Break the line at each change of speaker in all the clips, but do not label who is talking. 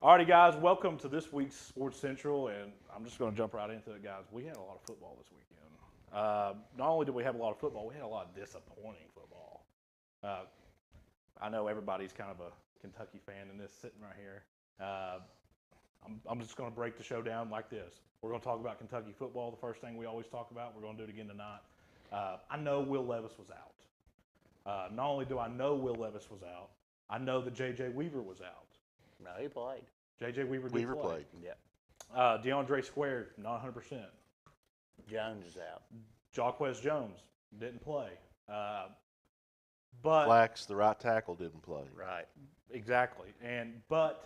Alrighty, guys, welcome to this week's Sports Central, and I'm just going to jump right into it, guys. We had a lot of football this weekend. Not only did we have a lot of football, we had a lot of disappointing football. I know everybody's kind of a Kentucky fan in this sitting right here. I'm just going to break the show down like this. We're going to talk about Kentucky football, the first thing we always talk about. We're going to do it again tonight. I know Will Levis was out. Not only do I know Will Levis was out, I know that J.J. Weaver was out.
No, he played.
J.J. Weaver did play.
Yep.
DeAndre Square, not 100%.
Jones is out.
Jaquez Jones didn't play. But
Flax, the right tackle, didn't play.
Right.
exactly. But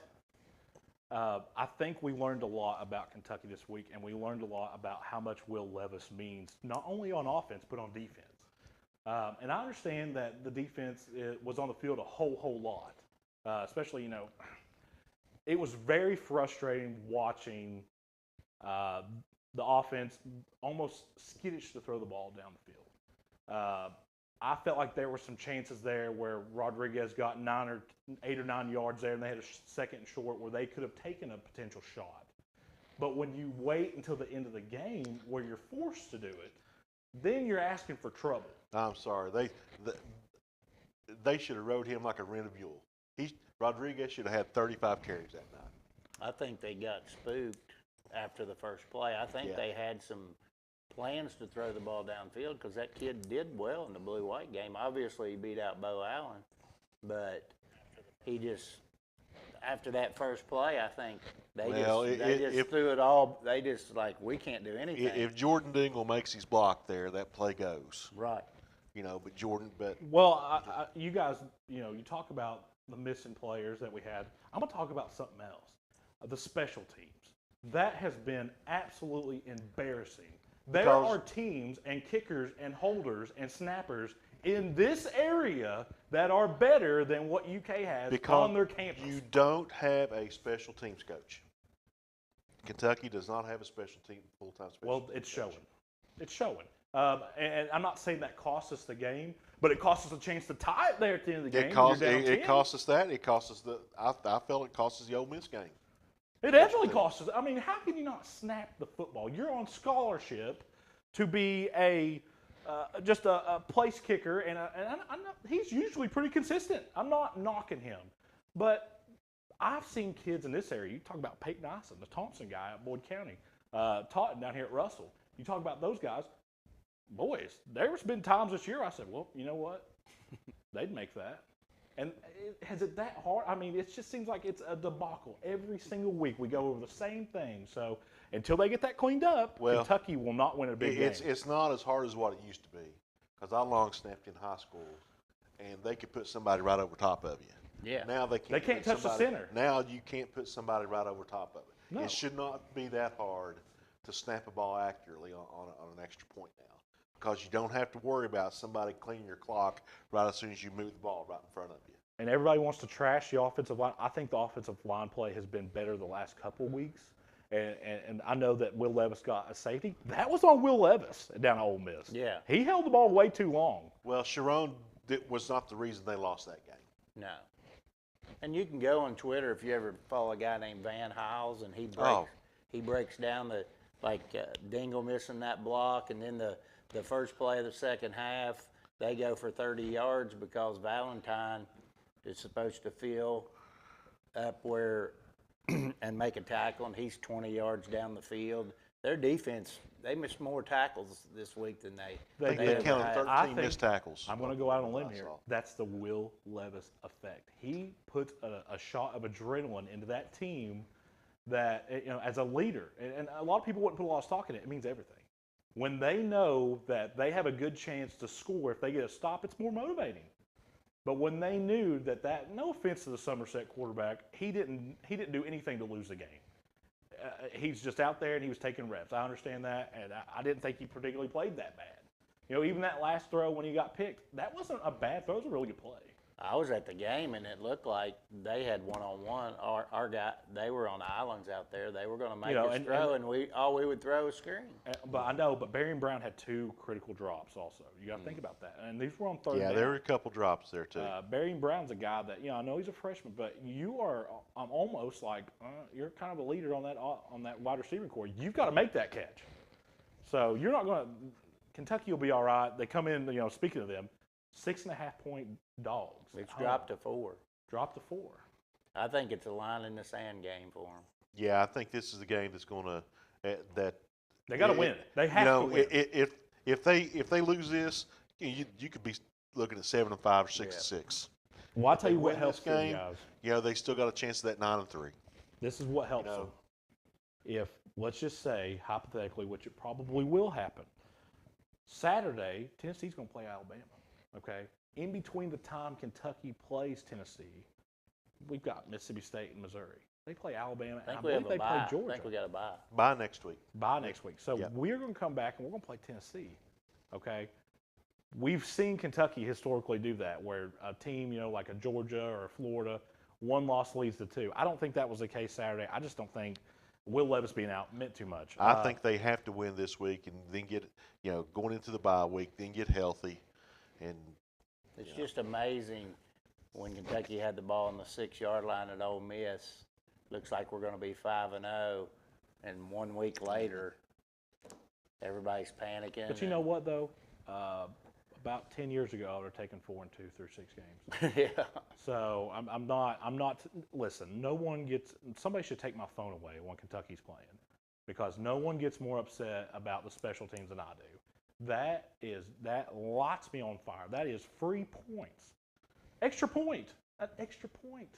I think we learned a lot about Kentucky this week, and we learned a lot about how much Will Levis means, not only on offense, but on defense. And I understand that the defense was on the field a whole lot, especially, it was very frustrating watching the offense almost skittish to throw the ball down the field. I felt like there were some chances there where Rodriguez got 8 or 9 yards there, and they had a second and short where they could have taken a potential shot. But when you wait until the end of the game where you're forced to do it, then you're asking for trouble.
I'm sorry. They should have rode him like a rented mule. Rodriguez should have had 35 carries that night.
I think they got spooked after the first play. I think they had some plans to throw the ball downfield because that kid did well in the blue-white game. Obviously, he beat out Bo Allen, but he just after that first play, I think they just threw it all. They just we can't do anything.
If Jordan Dingle makes his block there, that play goes.
Right.
Well, you guys, you talk about the missing players that we had. I'm going to talk about something else. The special teams. That has been absolutely embarrassing. There are teams and kickers and holders and snappers in this area that are better than what UK has on their campus.
You don't have a special teams coach. Kentucky does not have a full-time special teams
Well, it's
coach.
showing. It's showing. And I'm not saying that cost us the game, but it cost us a chance to tie it there at the end of the game.
It cost us that. It cost us I felt it cost us the Ole Miss game.
It definitely cost us. I mean, how can you not snap the football? You're on scholarship to be just a place kicker, and he's usually pretty consistent. I'm not knocking him, but I've seen kids in this area. You talk about Peyton Ison, the Thompson guy at Boyd County, Totten down here at Russell. You talk about those guys. Boys, there's been times this year I said, well, you know what? They'd make that. And has it that hard? I mean, it just seems like it's a debacle. Every single week we go over the same thing. So until they get that cleaned up, Kentucky will not win a big game.
It's not as hard as what it used to be because I long snapped in high school, and they could put somebody right over top of you.
Yeah.
Now they can't.
They can't touch the center.
Now you can't put somebody right over top of it.
No.
It should not be that hard to snap a ball accurately on an extra point now. Because you don't have to worry about somebody cleaning your clock right as soon as you move the ball right in front of you.
And everybody wants to trash the offensive line. I think the offensive line play has been better the last couple of weeks. And I know that Will Levis got a safety. That was on Will Levis down at Ole Miss.
Yeah.
He held the ball way too long.
Well, Sharon was not the reason they lost that game.
No. And you can go on Twitter if you ever follow a guy named Van Hiles, and he breaks down Dingle missing that block, and then the first play of the second half, they go for 30 yards because Valentine is supposed to fill up where and make a tackle, and he's 20 yards down the field. Their defense, they missed more tackles this week than
they counted 13 missed tackles.
I'm going to go out on a limb here. That's the Will Levis effect. He puts a shot of adrenaline into that team that, as a leader, and a lot of people wouldn't put a lot of stock in it. It means everything. When they know that they have a good chance to score if they get a stop, it's more motivating. But when they knew that no offense to the Somerset quarterback, he didn't do anything to lose the game. He's just out there and he was taking reps. I understand that, and I didn't think he particularly played that bad. You know, even that last throw when he got picked, that wasn't a bad throw. It was a really good play.
I was at the game, and it looked like they had one-on-one. Our guy, they were on the islands out there. They were going to make us throw, and we would throw a screen.
But I know, but Berrien Brown had 2 critical drops also. You got to think about that. And these were on third down.
Yeah, there were a couple drops there too.
Berrien Brown's a guy that, I know he's a freshman, but you are almost like you're kind of a leader on that wide receiving core. You've got to make that catch. So you're not going to – Kentucky will be all right. They come in, speaking of them, 6.5-point dogs.
It's dropped to 4.
Dropped to 4.
I think it's a line in the sand game for them.
Yeah, I think this is the game that's going to that
they got to win. They have to win.
If they lose this, you could be looking at 7-5 or 6-6.
Well, I'll tell you what
win
helps
this game,
guys.
They still got a chance of that 9-3.
This is what helps them. If, let's just say, hypothetically, which it probably will happen, Saturday, Tennessee's going to play Alabama, okay? In between the time Kentucky plays Tennessee, we've got Mississippi State and Missouri. They play Alabama, and I believe they play Georgia.
I think we got a bye.
Bye next week.
Bye next week. So we're going to come back, and we're going to play Tennessee, okay? We've seen Kentucky historically do that, where a team, like a Georgia or a Florida, 1 loss leads to 2. I don't think that was the case Saturday. I just don't think Will Levis being out meant too much.
I think they have to win this week and then get, going into the bye week, then get healthy. And
it's just amazing when Kentucky had the ball on the 6-yard line at Ole Miss. Looks like we're going to be 5-0, and 1 week later, everybody's panicking.
But you know what, though? About 10 years ago, I would have taken 4-2 through 6 games.
Yeah.
So I'm not. Listen, somebody should take my phone away when Kentucky's playing, because no one gets more upset about the special teams than I do. That lights me on fire. That is free points, extra point, an extra point.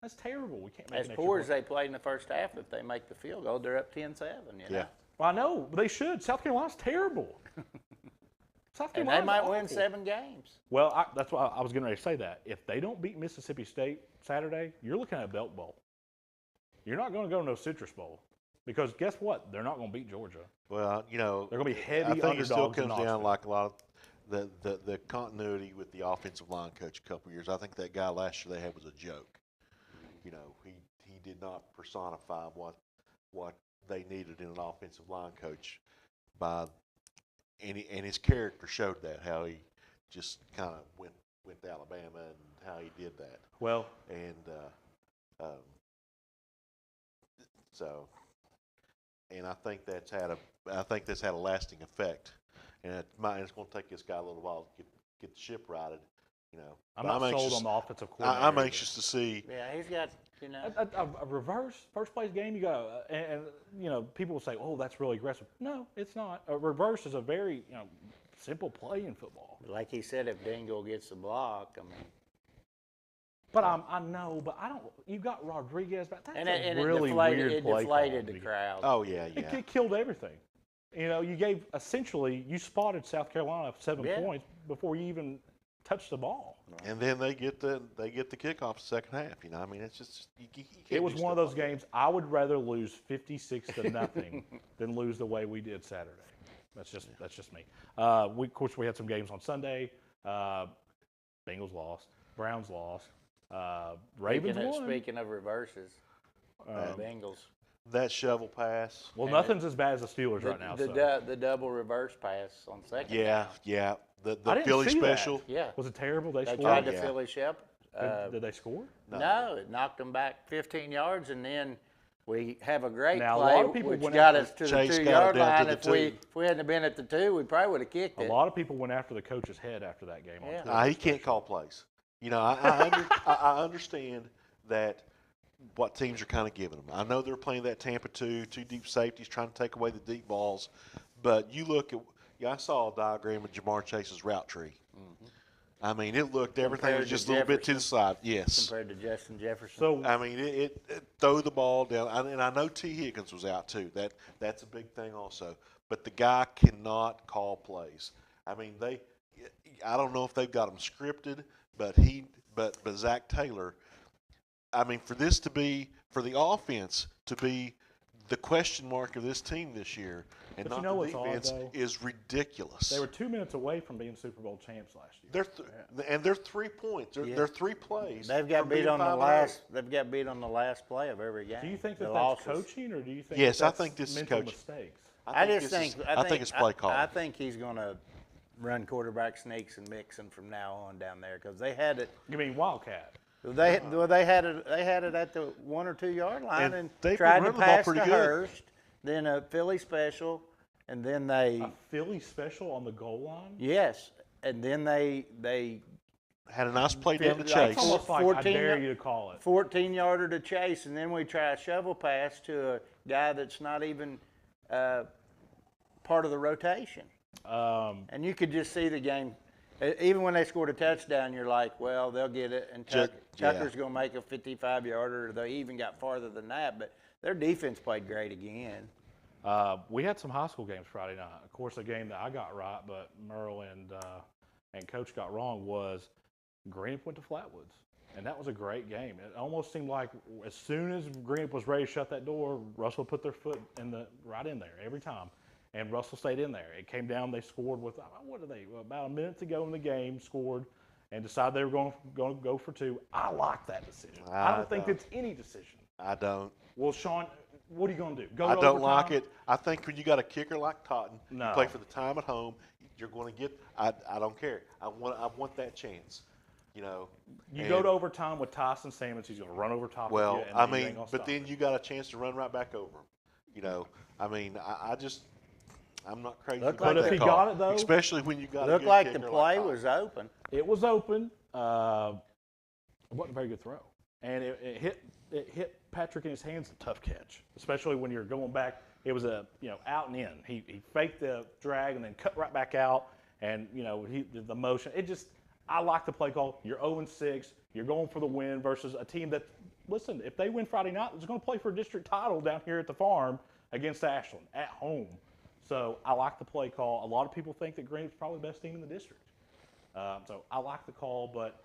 That's terrible. We can't make
as
an
poor
extra
as they played in the first half. If they make the field goal, they're up 10-7.
Yeah.
Well, I know, but they should. South Carolina's terrible.
And they might win 7 games.
Well, that's why I was getting ready to say that. If they don't beat Mississippi State Saturday, you're looking at a belt bowl. You're not going to go to no Citrus Bowl, because guess what? They're not going to beat Georgia.
Well,
they're going to be heavy
I think
underdogs.
it still comes
in
down like a lot of the continuity with the offensive line coach a couple years. I think that guy last year they had was a joke. He did not personify what they needed in an offensive line coach and his character showed that, how he just kind of went to Alabama and how he did that.
Well,
and I think that's had a lasting effect, and it's going to take this guy a little while to get the ship righted.
I'm not sold on the offensive coordinator.
I'm anxious to see.
Yeah, he's got
a reverse first place game. You go, and people will say, "Oh, that's really aggressive." No, it's not. A reverse is a very simple play in football.
Like he said, if Dingle gets the block, I mean.
But I know, but I don't. You got Rodriguez, but that's
a
really weird play.
It deflated the crowd.
Oh yeah.
It killed everything. You gave you spotted South Carolina 7 points before you even touched the ball.
And then they get the kickoff the second half. I mean, it's just you can't.
It was one of those games. I would rather lose 56-0 than lose the way we did Saturday. That's just me. Of course, we had some games on Sunday. Bengals lost. Browns lost. Ravens won.
Speaking of reverses, Bengals.
That shovel pass.
Well, nothing's as bad as the Steelers right now.
The double reverse pass on second.
Yeah. The
I didn't
Philly
see
special.
That.
Yeah.
Was it terrible? They scored.
Tried to Philly Shep.
Did they score?
No, it knocked them back 15 yards, and then we have a great
Now,
play,
a lot of people
which
went
got
after
us to
Chase
the
got
2-yard
it down
line.
to the
If we hadn't been at the 2, we probably would have kicked it.
A lot of people went after the coach's head after that game.
Yeah.
On Twitter.
He can't call plays. I understand that what teams are kind of giving them. I know they're playing that Tampa 2 deep safeties, trying to take away the deep balls. But you look at, I saw a diagram of Jamar Chase's route tree. I mean, it looked everything
Compared
was
to
just a little bit to the
Jefferson?
side. Yes.
compared to Justin Jefferson.
So
I mean, it throw the ball down, and I know T. Higgins was out too. That's a big thing also. But the guy cannot call plays. I mean, I don't know if they've got him scripted, but Zach Taylor. I mean, for the offense to be the question mark of this team this year, and
But you
not
know
the
what's odd,
defense,
though?
is ridiculous.
they were 2 minutes away from being Super Bowl champs last year.
They're 3 points.
Yeah.
They're 3 plays.
They've got
from
beat
being
on the
5-0.
last. They've got beat on the last play of every game.
Do you think
The
that's
losses.
coaching, or do you think
Yes,
that
I
that's
think this is
mental
coaching.
mistakes?
I
this
just think.
is- I think it's play calling.
I think he's going to run quarterback sneaks and mixing from now on down there because they had it.
You mean Wildcat?
They had it. They had it at the 1 or 2 yard line
And
and
they've been
tried to
running the ball
pass to
pretty good.
Hurst, then a Philly special, and then they
A Philly special on the goal line?
yes, and then they
Had a nice play down the
It's
chase.
It's almost like I
14
dare you to call it.
14-yarder to Chase, and then we try a shovel pass to a guy that's not even part of the rotation. And you could just see the game. Even when they scored a touchdown, you're like, well, they'll get it, and
Yeah.
Tucker's going to make a 55-yarder. They even got farther than that, but their defense played great again.
We had some high school games Friday night. Of course, a game that I got right, but Merle and Coach got wrong was Greenup went to Flatwoods, and that was a great game. It almost seemed like as soon as Greenup was ready to shut that door, Russell put their foot right in there every time, and Russell stayed in there. It came down. They scored with about a minute to go in the game, scored, and decided they were going to go for 2. I like that decision. I don't think it's any decision.
I don't.
Well, Sean, what are you going to do? Go
I
to
don't like
overtime?
it. I think when you got a kicker like Totten,
No.
you play for the time at home. You're going to get. I don't care. I want that chance. You know.
You go to overtime with Tyson Sammons, he's going to run over top of
Well,
you. And
I
you ain't
mean,
gonna
but
stop
then
it.
you got a chance to run right back over him. You know. I mean, I'm not crazy
Looked
about
like
that
they-
call.
But if he got it, though-
Especially when you got a
Looked
good
like the
kicker
play
Totten.
was open.
It was open. It wasn't a very good throw, and it hit Patrick in his hands. A tough catch, especially when you're going back. It was out and in. He faked the drag and then cut right back out, and the motion. I like the play call. You're 0-6. You're going for the win versus a team that, listen, if they win Friday night, is going to play for a district title down here at the farm against Ashland at home. So I like the play call. A lot of people think that Greenup's probably the best team in the district. So I like the call, but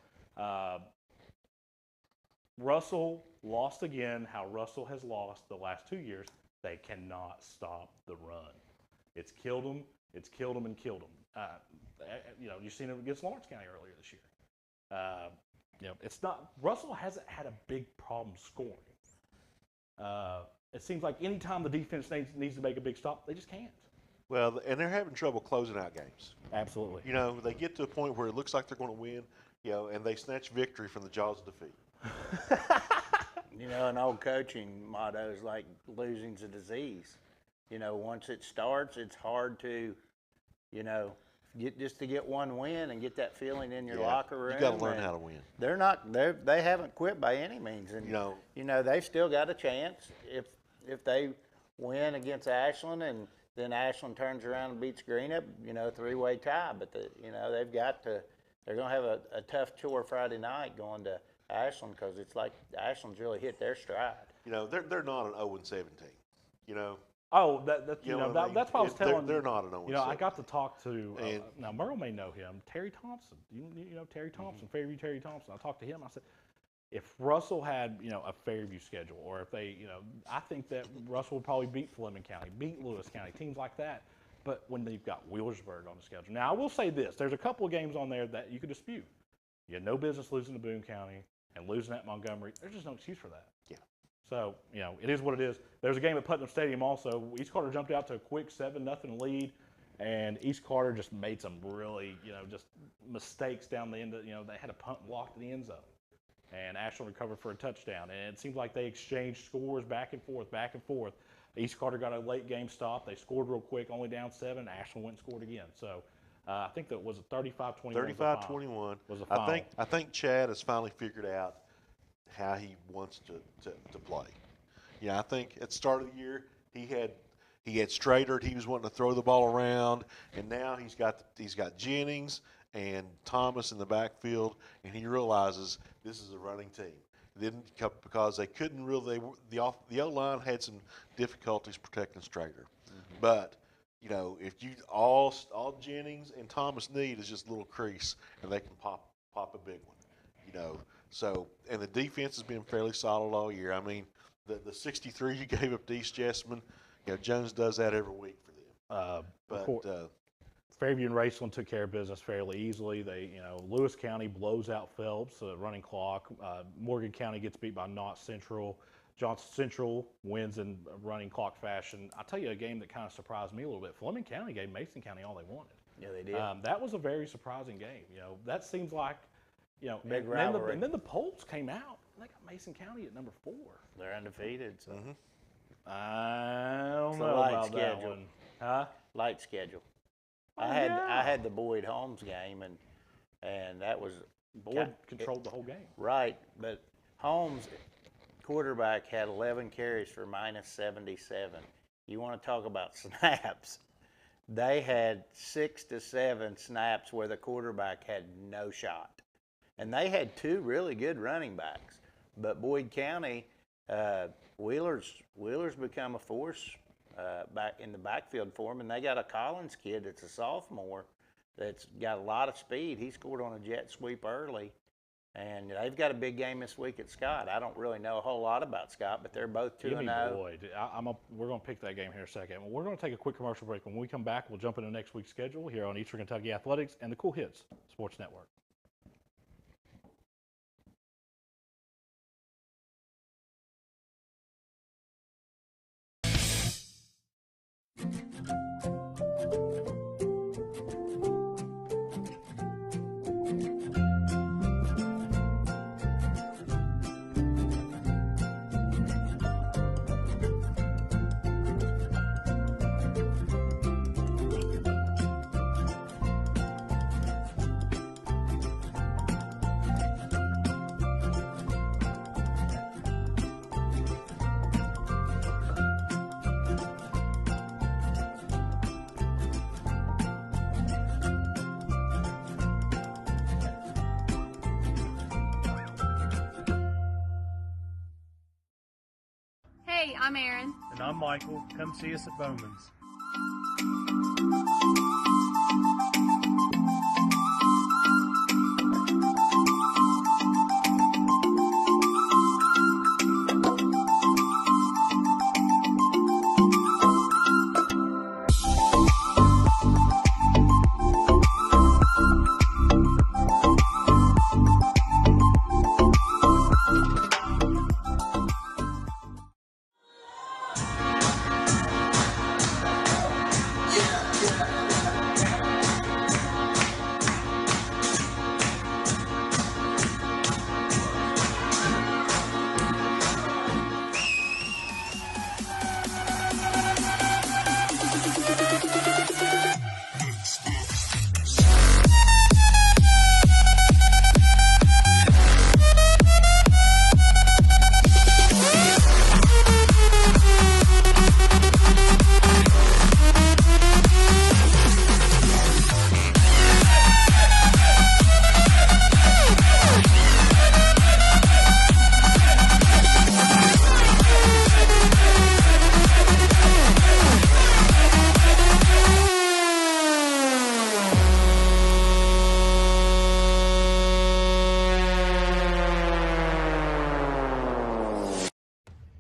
Russell lost again. How Russell has lost the last 2 years. They cannot stop the run. It's killed them. It's killed them and killed them. You've seen it against Lawrence County earlier this year. It's not. Russell hasn't had a big problem scoring. It seems like anytime the defense needs to make a big stop, they just can't.
Well, and they're having trouble closing out games.
Absolutely.
You know, they get to a point where it looks like they're going to win. And they snatch victory from the jaws of defeat.
An old coaching motto is like losing's a disease. Once it starts, it's hard to, get one win and get that feeling in your locker room.
You got to learn
and
how to win.
They haven't quit by any means, and they've still got a chance if they win against Ashland, and then Ashland turns around and beats Greenup. 3-way tie, but they've got to. They're going to have a tough chore Friday night going to Ashland because it's like Ashland's really hit their stride.
They're not an 0-17.
Oh,
what I mean?
that's what I was telling.
They're not an 0-17.
I got to talk to
And-
now Merle may know him, Terry Thompson. You know Terry Thompson, Fairview Terry Thompson. I talked to him. I said, if Russell had a Fairview schedule, or if they I think that Russell would probably beat Fleming County, beat Lewis County, teams like that. But when they've got Wheelersburg on the schedule, now I will say this: there's a couple of games on there that you could dispute. You had no business losing to Boone County and losing at Montgomery. There's just no excuse for that.
Yeah.
So, it is what it is. There's a game at Putnam Stadium also. East Carter jumped out to a quick 7-0 lead, and East Carter just made some really, just mistakes down the end of, they had a punt blocked in the end zone. And Ashland recovered for a touchdown. And it seemed like they exchanged scores back and forth, back and forth. East Carter got a late game stop. They scored real quick, only down 7. Ashland went and scored again. So, I think that was a 35-21.
35-21.
Was the final.
I think Chad has finally figured out how he wants to play. I think at the start of the year he had Strader. He was wanting to throw the ball around, and now he's got Jennings and Thomas in the backfield, and he realizes this is a running team. Because they couldn't really, the O-line had some difficulties protecting Strader. But, you know, if you, all Jennings and Thomas need is just a little crease, and they can pop a big one, you know. So, and the defense has been fairly solid all year. I mean, the 63 you gave up to East Jessamine, you know, Jones does that every week for them.
Fairview and Raceland took care of business fairly easily. They, you know, Lewis County blows out Phelps, running clock. Morgan County gets beat by Knott Central. Johnson Central wins in running clock fashion. I'll tell you a game that kind of surprised me a little bit. Fleming County gave Mason County all they wanted.
Yeah, they did.
That was a very surprising game. You know, that seems like, you know,
big rivalry.
And then the polls came out. And they got Mason County at number 4.
They're undefeated. So.
I don't
It's
know
a light
about that
schedule.
one. Huh?
Light schedule.
Oh,
I had the Boyd Holmes game, and that was
Boyd controlled the whole game.
right. But Holmes, quarterback, had 11 carries for -77. You want to talk about snaps? They had 6 to 7 snaps where the quarterback had no shot, and they had 2 really good running backs. But Boyd County, Wheeler's become a force back in the backfield for them, and they got a Collins kid that's a sophomore that's got a lot of speed. He scored on a jet sweep early, and they've got a big game this week at Scott. I don't really know a whole lot about Scott, but they're both 2-0.
Boyd. We're going to pick that game here in a second. We're going to take a quick commercial break. When we come back, we'll jump into next week's schedule here on Eastern Kentucky Athletics and the Cool Hits Sports Network.
Hey, I'm Erin.
And I'm Michael. Come see us at Bowman's.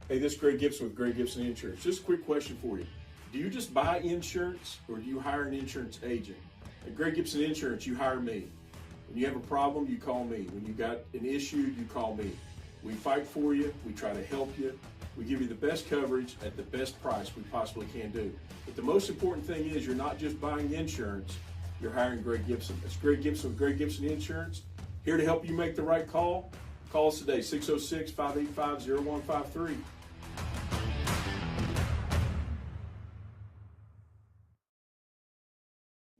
Hey, this is Greg Gibson with Greg Gibson Insurance. Just a quick question for you. Do you just buy insurance or do you hire an insurance agent? At Greg Gibson Insurance, you hire me. When you have a problem, you call me. When you got an issue, you call me. We fight for you. We try to help you. We give you the best coverage at the best price we possibly can do. But the most important thing is you're not just buying insurance, you're hiring Greg Gibson. It's Greg Gibson with Greg Gibson Insurance. Here to help you make the right call. Call us today, 606-585-0153.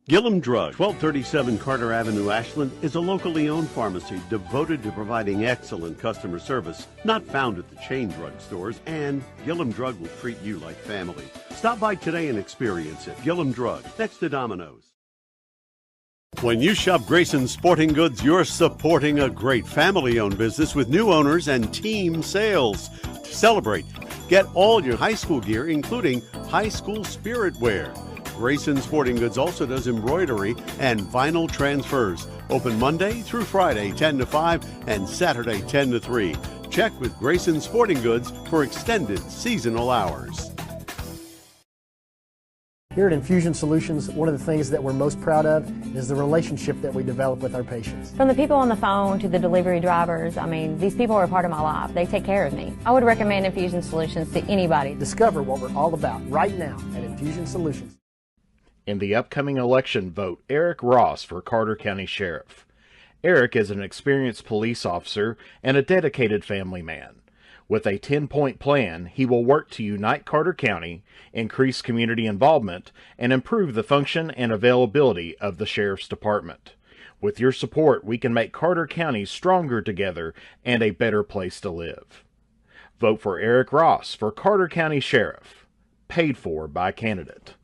Gillum Drug, 1237 Carter Avenue, Ashland, is a locally owned pharmacy devoted to providing excellent customer service, not found at the chain drug stores, and Gillum Drug will treat you like family. Stop by today and experience it. Gillum Drug, next to Domino's. When you shop Grayson Sporting Goods, you're supporting a great family-owned business with new owners and team sales. To celebrate, get all your high school gear, including high school spirit wear. Grayson Sporting Goods also does embroidery and vinyl transfers. Open Monday through Friday, 10 to 5, and Saturday, 10 to 3. Check with Grayson Sporting Goods for extended seasonal hours.
Here at Infusion Solutions, one of the things that we're most proud of is the relationship that we develop with our patients.
From the people on the phone to the delivery drivers, I mean, these people are a part of my life. They take care of me. I would recommend Infusion Solutions to anybody.
Discover what we're all about right now at Infusion Solutions.
In the upcoming election, vote Eric Ross for Carter County Sheriff. Eric is an experienced police officer and a dedicated family man. With a 10-point plan, he will work to unite Carter County, increase community involvement, and improve the function and availability of the Sheriff's Department. With your support, we can make Carter County stronger together and a better place to live. Vote for Eric Ross for Carter County Sheriff. Paid for by candidate.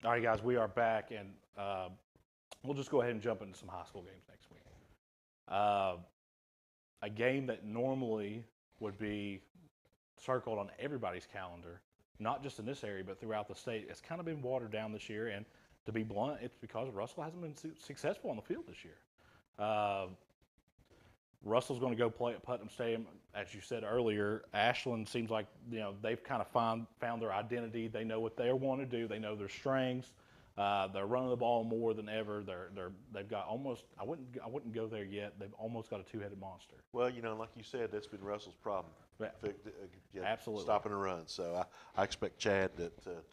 All right, guys, we are back, and we'll just go ahead and jump into some high school games next week. A game that normally would be circled on everybody's calendar, not just in this area, but throughout the state, it's kind of been watered down this year, and to be blunt, it's because Russell hasn't been successful on the field this year. Russell's going to go play at Putnam Stadium. As you said earlier, Ashland seems like they've kind of found their identity. They know what they want to do. They know their strengths. They're running the ball more than ever. They've got almost. I wouldn't go there yet. They've almost got a two-headed monster.
Well, like you said, that's been Russell's problem.
Absolutely.
Stopping a run. So I expect Chad to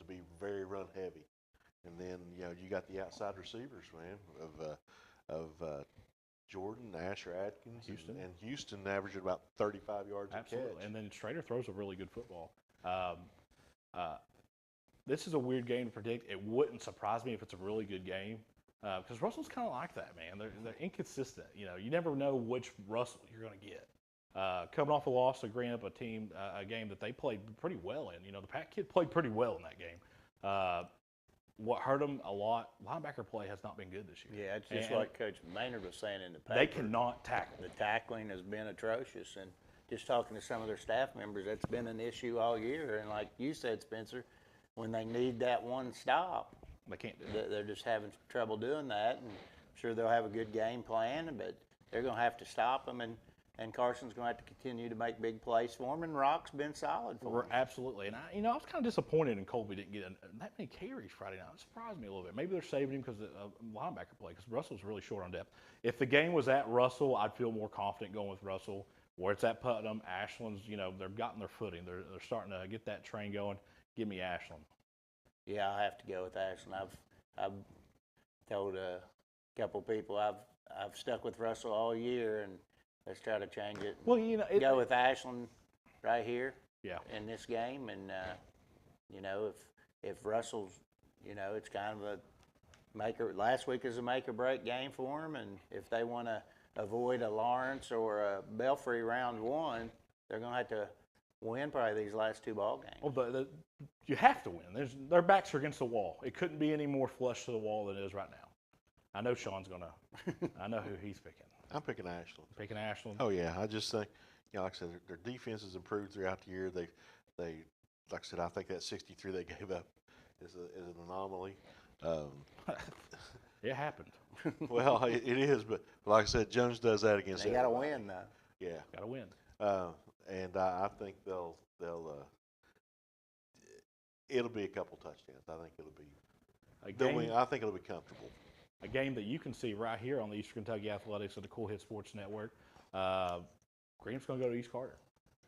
be very run heavy, and then you got the outside receivers, man, of Jordan, Asher Atkins, and Houston averaging about 35 yards a catch.
Absolutely, and then Strader throws a really good football. This is a weird game to predict. It wouldn't surprise me if it's a really good game because Russell's kind of like that, man. They're inconsistent. You never know which Russell you're going to get. Coming off a loss to Grant, a game that they played pretty well in. The Pat Kid played pretty well in that game. What hurt them a lot, linebacker play has not been good this year.
Yeah, it's just like Coach Maynard was saying in the paper.
They cannot tackle.
The tackling has been atrocious, and just talking to some of their staff members, that's been an issue all year. And like you said, Spencer, when they need that one stop,
they can't do it.
They're just having trouble doing that. And I'm sure they'll have a good game plan, but they're going to have to stop them. And Carson's going to have to continue to make big plays for him, and Rock's been solid for him.
Absolutely. And I was kind of disappointed in Colby didn't get that many carries Friday night. It surprised me a little bit. Maybe they're saving him because of linebacker play, because Russell's really short on depth. If the game was at Russell, I'd feel more confident going with Russell. Where it's at Putnam, Ashland's, they've gotten their footing. They're starting to get that train going. Give me Ashland.
Yeah, I have to go with Ashland. I've told a couple people I've stuck with Russell all year, and let's try to change it.
Well,
go with Ashland right here.
Yeah.
In this game, and if Russell's, it's kind of a maker. Last week is a make or break game for them, and if they want to avoid a Lawrence or a Belfry round one, they're going to have to win probably these last two ball games.
Well, you have to win. Their backs are against the wall. It couldn't be any more flush to the wall than it is right now. I know Sean's gonna. I know who he's picking.
I'm picking Ashland.
Picking Ashland.
Oh yeah, I just think, like I said, their defense has improved throughout the year. They, like I said, I think that 63 they gave up is an anomaly.
It happened.
Well, it is, but like I said, Jones does that against.
They got to win though.
Yeah,
got to win.
And I think they'll it'll be a couple touchdowns. I think it'll be. They'll win. I think it'll be comfortable.
A game that you can see right here on the Eastern Kentucky Athletics of the Cool Hit Sports Network. Graham's going to go to East Carter.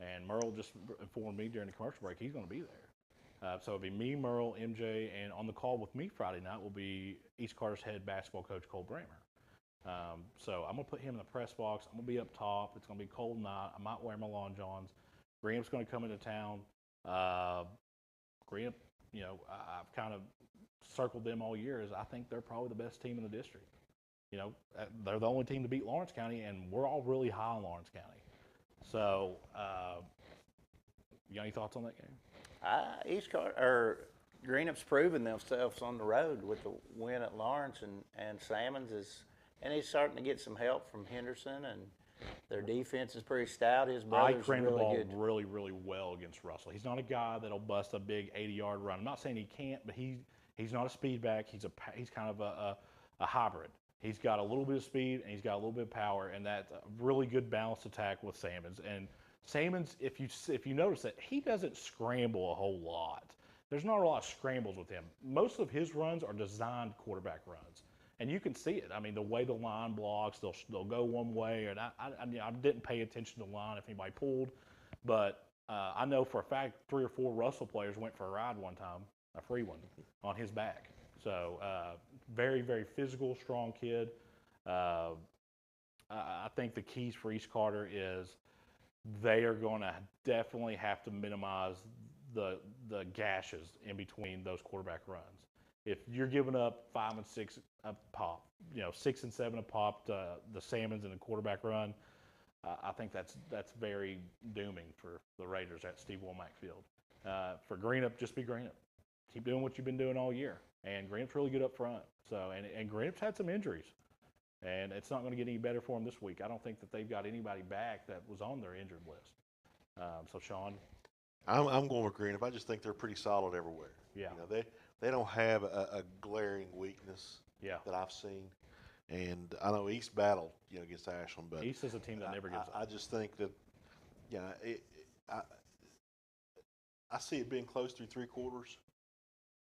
And Merle just informed me during the commercial break he's going to be there. So it'll be me, Merle, MJ, and on the call with me Friday night will be East Carter's head basketball coach, Cole Bramer. So I'm going to put him in the press box. I'm going to be up top. It's going to be a cold night. I might wear my Long Johns. Graham's going to come into town. Graham, I've kind of circled them all year as I think they're probably the best team in the district. They're the only team to beat Lawrence County, and we're all really high on Lawrence County. So, you got any thoughts on that game?
Greenup's proven themselves on the road with the win at Lawrence, and Salmons and he's starting to get some help from Henderson, and their defense is pretty stout. His brother's
ran the
really
ball
good.
really, really well against Russell. He's not a guy that'll bust a big 80-yard run. I'm not saying he can't, but he's not a speed back. He's kind of a hybrid. He's got a little bit of speed and he's got a little bit of power, and that's a really good balanced attack with Salmons. And Salmons, if you notice that he doesn't scramble a whole lot. There's not a lot of scrambles with him. Most of his runs are designed quarterback runs, and you can see it. I mean, the way the line blocks, they'll go one way, and I didn't pay attention to the line if anybody pulled, but I know for a fact 3 or 4 Russell players went for a ride one time, a free one, on his back. So very, very physical, strong kid. I think the keys for East Carter is they are going to definitely have to minimize the gashes in between those quarterback runs. If you're giving up 5 and 6 a pop, 6 and 7 a pop to the Salmons in the quarterback run, I think that's very dooming for the Raiders at Steve Womack Field. For Greenup, just be Greenup. Keep doing what you've been doing all year. And Greenup's really good up front. So, and Greenup's had some injuries. And it's not going to get any better for them this week. I don't think that they've got anybody back that was on their injured list. So, Sean?
I'm going with Greenup. I just think they're pretty solid everywhere.
Yeah.
They don't have a glaring weakness that I've seen. And I know East battled, against Ashland, but
East is a team that never gives up.
I just think that, I see it being close through 3 quarters,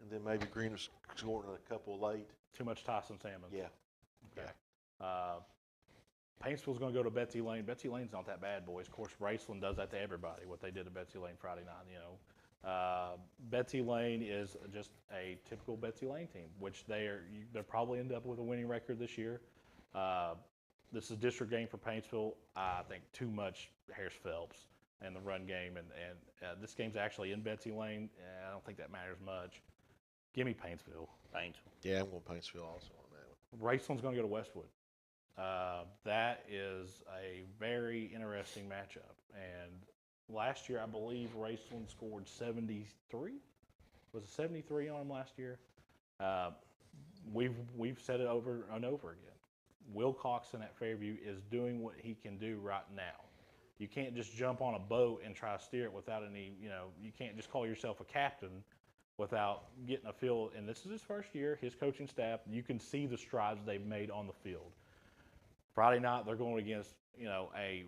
and then maybe Greenup's scoring a couple late.
Too much Tyson Salmons.
Yeah.
Okay. Paintsville's going to go to Betsy Lane. Betsy Lane's not that bad, boys. Of course, Raceland does that to everybody, what they did to Betsy Lane Friday night, Betsy Lane is just a typical Betsy Lane team, which they'll probably end up with a winning record this year. This is a district game for Paintsville. I think too much Harris Phelps in the run game, and this game's actually in Betsy Lane. I don't think that matters much. Give me Paintsville.
Yeah, I'm going Paintsville also on that one.
Raceland's going to go to Westwood. That is a very interesting matchup. And last year, I believe Raceland scored 73. Was it 73 on them last year? We've said it over and over again. Will Coxon at Fairview is doing what he can do right now. You can't just jump on a boat and try to steer it without any, you can't just call yourself a captain without getting a feel. And this is his first year, his coaching staff. You can see the strides they've made on the field. Friday night, they're going against, a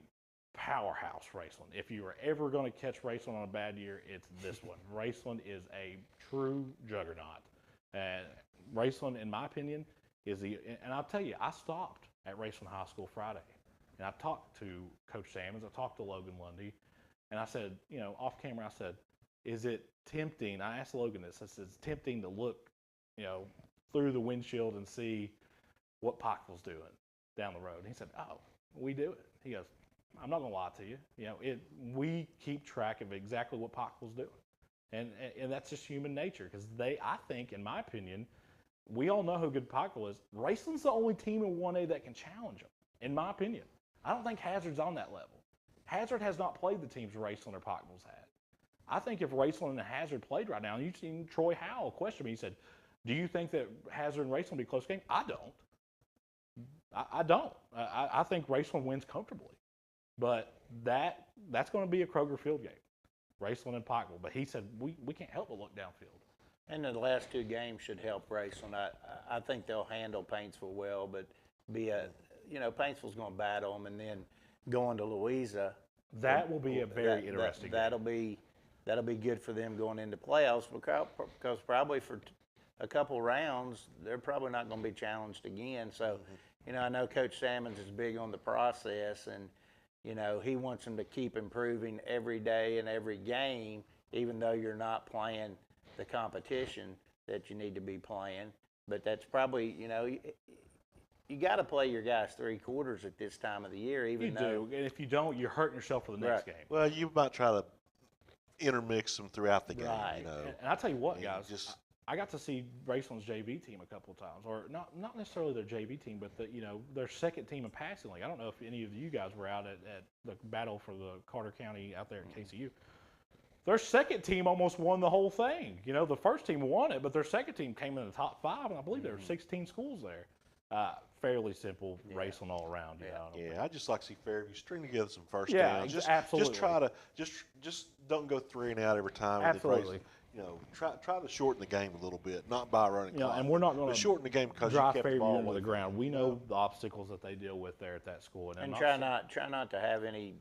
powerhouse Raceland. If you are ever going to catch Raceland on a bad year, it's this one. Raceland is a true juggernaut. And Raceland, in my opinion, and I'll tell you, I stopped at Raceland High School Friday. And I talked to Coach Salmons, I talked to Logan Lundy, and I said, off camera, I said, is it tempting? I asked Logan this. I said, it's tempting to look, through the windshield and see what Pikeville's doing down the road. And he said, oh, we do it. He goes, I'm not going to lie to you. We keep track of exactly what Pikeville's doing. And that's just human nature because I think, in my opinion, we all know how good Pikeville is. Raceland's the only team in 1A that can challenge them, in my opinion. I don't think Hazard's on that level. Hazard has not played the teams Raceland or Pikeville's had. I think if Raceland and Hazard played right now, and you've seen Troy Howell question me, he said, do you think that Hazard and Raceland will be a close game? I don't. I don't. I think Raceland wins comfortably. But that's going to be a Kroger Field game, Raceland and Pikeville. But he said, we can't help but look downfield.
And the last 2 games should help Raceland. I think they'll handle Paintsville well, but Paintsville's going to battle them, and then going to Louisa.
That will be a very interesting game.
That'll be good for them going into playoffs because probably for a couple rounds, they're probably not going to be challenged again. So, I know Coach Salmons is big on the process, and, he wants them to keep improving every day and every game, even though you're not playing the competition that you need to be playing. But that's probably, you got to play your guys 3 quarters at this time of the year, even though.
You do. And if you don't, you're hurting yourself for the next game.
Well, you might try to intermix them throughout the game.
Right.
You know,
And I tell you what,
and
guys,
just
I got to see Graceland's JV team a couple of times, or not necessarily their JV team, but their second team in passing league. I don't know if any of you guys were out at the battle for the Carter County out there at KCU. Their second team almost won the whole thing. The first team won it, but their second team came in the top 5, and I believe there were 16 schools there. Fairly simple racing all around.
Yeah, I just like to see Fairview string together some first
Yeah,
downs.
absolutely.
Just try to just don't go 3 and out every time.
Absolutely.
Try to shorten the game a little bit, not by running clock.
And we're not going
but
to
shorten the game because you
drive
kept the
Fairview
ball
into
away
the
from
ground.
them.
We know the obstacles that they deal with there at that school,
And try not to have any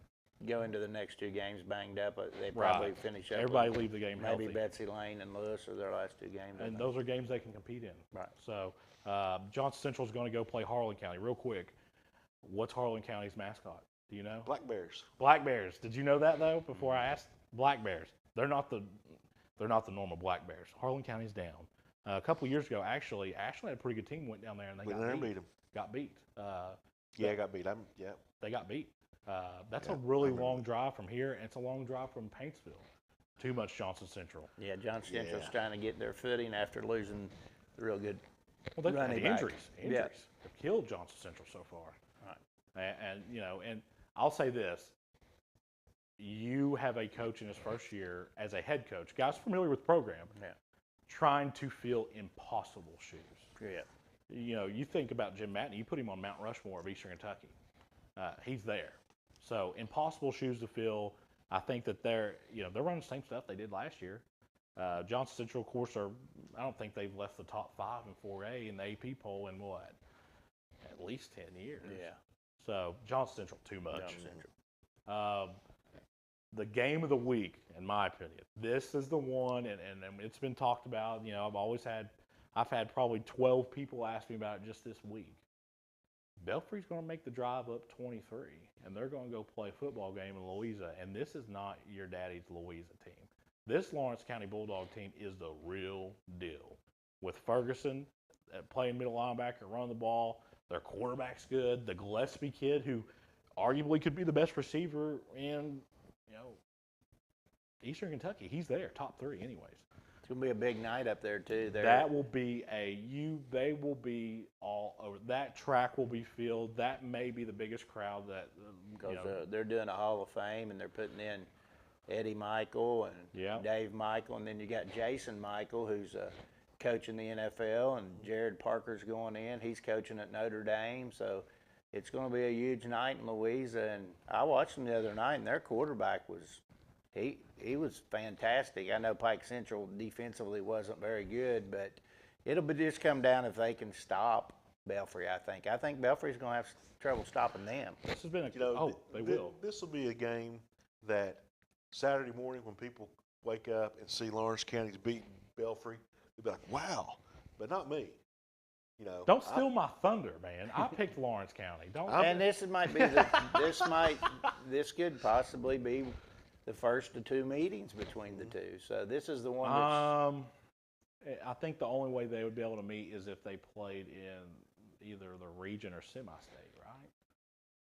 go into the next 2 games banged up. They probably
Right.
finish up.
Everybody
with
leave the game
maybe
healthy.
Betsy Lane and Lewis are their last 2 games. I
And
think.
those are games they can compete in.
Right.
So Johnson Central is going to go play Harlan County. Real quick, what's Harlan County's mascot? Do you know?
Black Bears.
Black Bears. Did you know that though? Before I asked, Black Bears. They're not the normal Black Bears. Harlan County's down. A couple of years ago, actually, Ashland had a pretty good team. Went down there and they
Went
got
there and
beat.
beat 'em.
Got beat.
Yeah, got beat.
They got beat. That's
Yeah,
a really
I remember
long drive from here, and it's a long drive from Paintsville. Too much Johnson Central.
Yeah, Johnson Central's
Yeah.
trying to get their footing after losing the real good
Well, they've had
running back.
injuries.
Yeah.
They've killed Johnson Central so far.
Right.
And I'll say this: you have a coach in his first year as a head coach, guys familiar with the program, trying to fill impossible shoes.
Yeah.
You think about Jim Matney. You put him on Mount Rushmore of Eastern Kentucky. He's there. So impossible shoes to fill. I think that they're running the same stuff they did last year. Johnson Central, of course, I don't think they've left the top 5 in 4A in the AP poll in at least 10 years.
Yeah.
So Johnson Central, too much.
Johnson Central.
The game of the week, in my opinion, this is the one, and it's been talked about. I've had probably 12 people ask me about it just this week. Belfry's going to make the drive up 23, and they're going to go play a football game in Louisa, and this is not your daddy's Louisa team. This Lawrence County Bulldog team is the real deal. With Ferguson playing middle linebacker, running the ball, their quarterback's good. The Gillespie kid, who arguably could be the best receiver in Eastern Kentucky, he's there, top 3 anyways.
It's going to be a big night up there, too.
That will be they will be all over. That track will be filled. That may be the biggest crowd that,
Because they're doing a Hall of Fame, and they're putting in Eddie Michael and Dave Michael, and then you got Jason Michael, who's coaching the NFL, and Jared Parker's going in. He's coaching at Notre Dame, so it's going to be a huge night in Louisa. And I watched them the other night, and their quarterback was he was fantastic. I know Pike Central defensively wasn't very good, but it'll just come down if they can stop Belfry. I think Belfry's going to have trouble stopping them.
This has been they will.
This will be a game that Saturday morning when people wake up and see Lawrence County's beating Belfry, they'll be like, "Wow," but not me.
Don't steal my thunder, man. I picked Lawrence County. Don't.
And this could possibly be the first of 2 meetings between the two. So this is the one that's
I think the only way they would be able to meet is if they played in either the region or semi-state, right?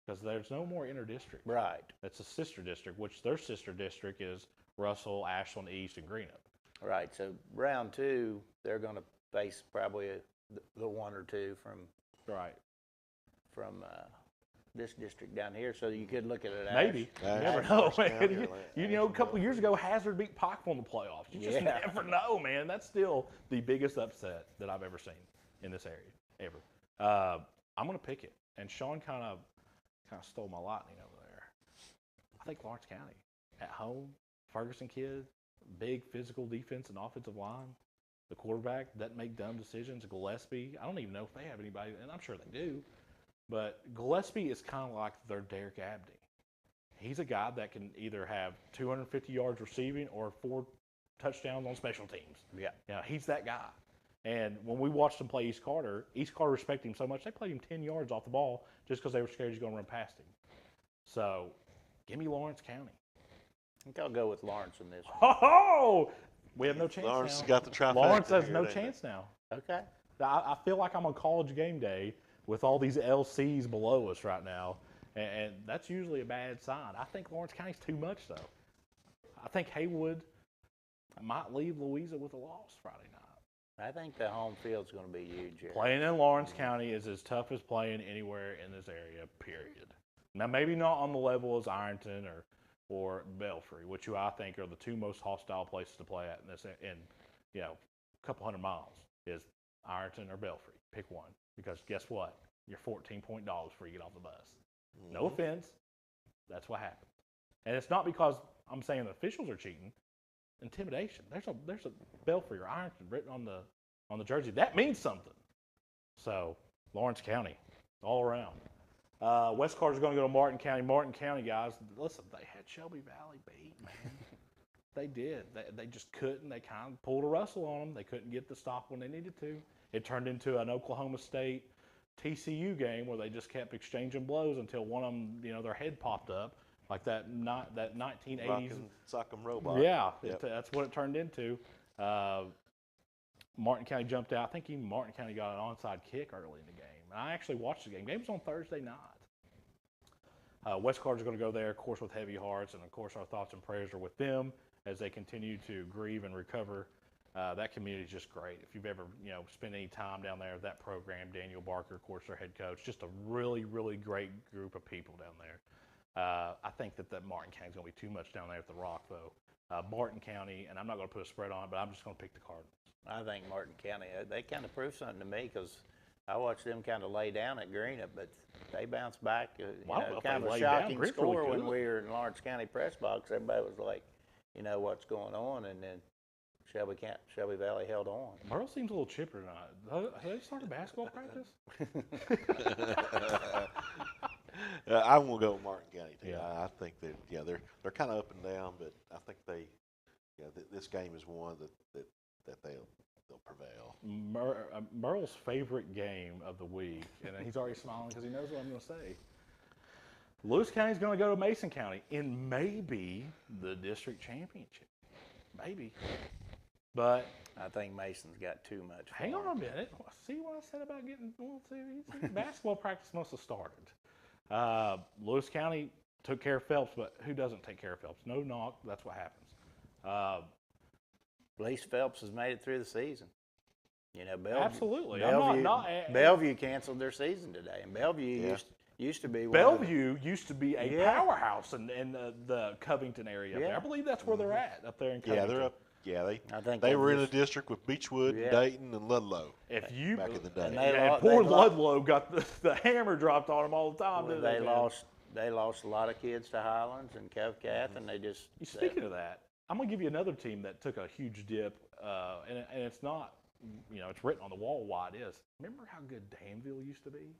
Because there's no more interdistrict.
Right.
It's a sister district, which their sister district is Russell, Ashland East, and Greenup.
Right. So round 2, they're going to face probably the 1 or 2 from this district down here. So you could look at it.
Maybe. You never know, man. A couple of years ago, Hazard beat Pikeville in the playoffs. You just never know, man. That's still the biggest upset that I've ever seen in this area, ever. I'm going to pick it. And Sean kind of stole my lightning over there. I think Lawrence County at home, Ferguson kid, big physical defense and offensive line. The quarterback doesn't make dumb decisions. Gillespie, I don't even know if they have anybody, and I'm sure they do. But Gillespie is kind of like their Derek Abney. He's a guy that can either have 250 yards receiving or 4 touchdowns on special teams.
Yeah.
He's that guy. And when we watched him play East Carter respected him so much, they played him 10 yards off the ball just because they were scared he's going to run past him. So, give me Lawrence County.
I think I'll go with Lawrence in this one.
Oh! We have no chance
Lawrence
now.
got the trifecta.
Lawrence has no chance now.
Okay.
I feel like I'm on College game day with all these LCs below us right now, and that's usually a bad sign. I think Lawrence County's too much, though. I think Haywood might leave Louisa with a loss Friday night.
I think the home field's going to be huge here.
Playing in Lawrence County is as tough as playing anywhere in this area, period. Now, maybe not on the level as Ironton or Belfry, which I think are the two most hostile places to play at in a couple hundred miles, is Ironton or Belfry. Pick one, because guess what? You're $14 before you get off the bus. No offense, that's what happens. And it's not because I'm saying the officials are cheating. Intimidation. There's a Belfry or Ironton written on the jersey. That means something. So Lawrence County, all around. West Carter's going to go to Martin County. Martin County guys, listen, they had Shelby Valley beat, man. They did. They just couldn't. They kind of pulled a Russell on them. They couldn't get the stop when they needed to. It turned into an Oklahoma State TCU game where they just kept exchanging blows until one of them, their head popped up. Like that 1980s
Sock'em robot.
Yeah,
Yep.
That's what it turned into. Martin County jumped out. I think even Martin County got an onside kick early in the game. And I actually watched the game. The game was on Thursday night. West Carter's going to go there, of course, with heavy hearts, and of course our thoughts and prayers are with them as they continue to grieve and recover. That community is just great. If you've ever spent any time down there, that program, Daniel Barker, of course, their head coach, just a really, really great group of people down there. I think that Martin County is going to be too much down there at the Rock, though. Martin County, and I'm not going to put a spread on it, but I'm just going to pick the Cardinals.
I think Martin County, they kind of proved something to me because I watched them kind of lay down at Greenup, but they bounced back. Kind of a shocking score really when we were in Lawrence County press box. Everybody was like, what's going on? And then Shelby Valley held on.
Merle seems a little chipper tonight. Have they started basketball practice?
I'm gonna go with Martin County too.
Yeah.
I think that they're kind of up and down, but I think this game is one that they'll prevail.
Merle's favorite game of the week, and he's already smiling because he knows what I'm going to say. Lewis County's going to go to Mason County in maybe the district championship, maybe. But
I think Mason's got too much.
Hang on a minute. See what I said about getting? Basketball practice must have started. Lewis County took care of Phelps, but who doesn't take care of Phelps? No knock. That's what happens.
At least Phelps has made it through the season. Bellevue.
Absolutely.
Bellevue canceled their season today, and Bellevue used to be.
Bellevue used to be a powerhouse in the Covington area.
Yeah.
I believe that's where they're at up there in Covington.
Yeah, they're up. Yeah,
I think
they were in a district with Beechwood, Dayton, and Ludlow.
If you
back in the day,
and poor Ludlow got the hammer dropped on him all the time.
Well, they lost a lot of kids to Highlands and Covcath, and they just.
Speaking of that, I'm gonna give you another team that took a huge dip, and it's not, it's written on the wall why it is. Remember how good Danville used to be?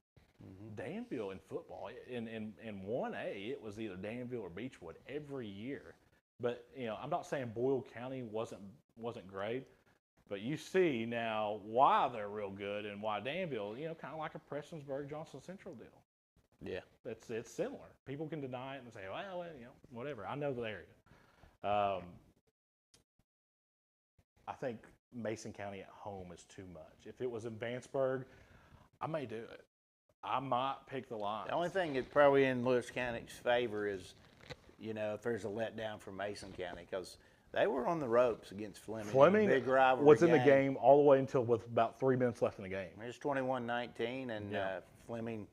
Mm-hmm. Danville in football, in 1A, it was either Danville or Beechwood every year. But I'm not saying Boyle County wasn't great, but you see now why they're real good and why Danville, kind of like a Prestonsburg Johnson Central deal.
Yeah,
it's similar. People can deny it and say, well, whatever. I know the area. I think Mason County at home is too much. If it was in Vanceburg, I may do it. I might pick the Lions.
The only thing that's probably in Lewis County's favor is, if there's a letdown from Mason County, because they were on the ropes against Fleming.
Fleming
big rivalry
was in the game all the way until with about 3 minutes left in the game.
It was 21-19, and Fleming,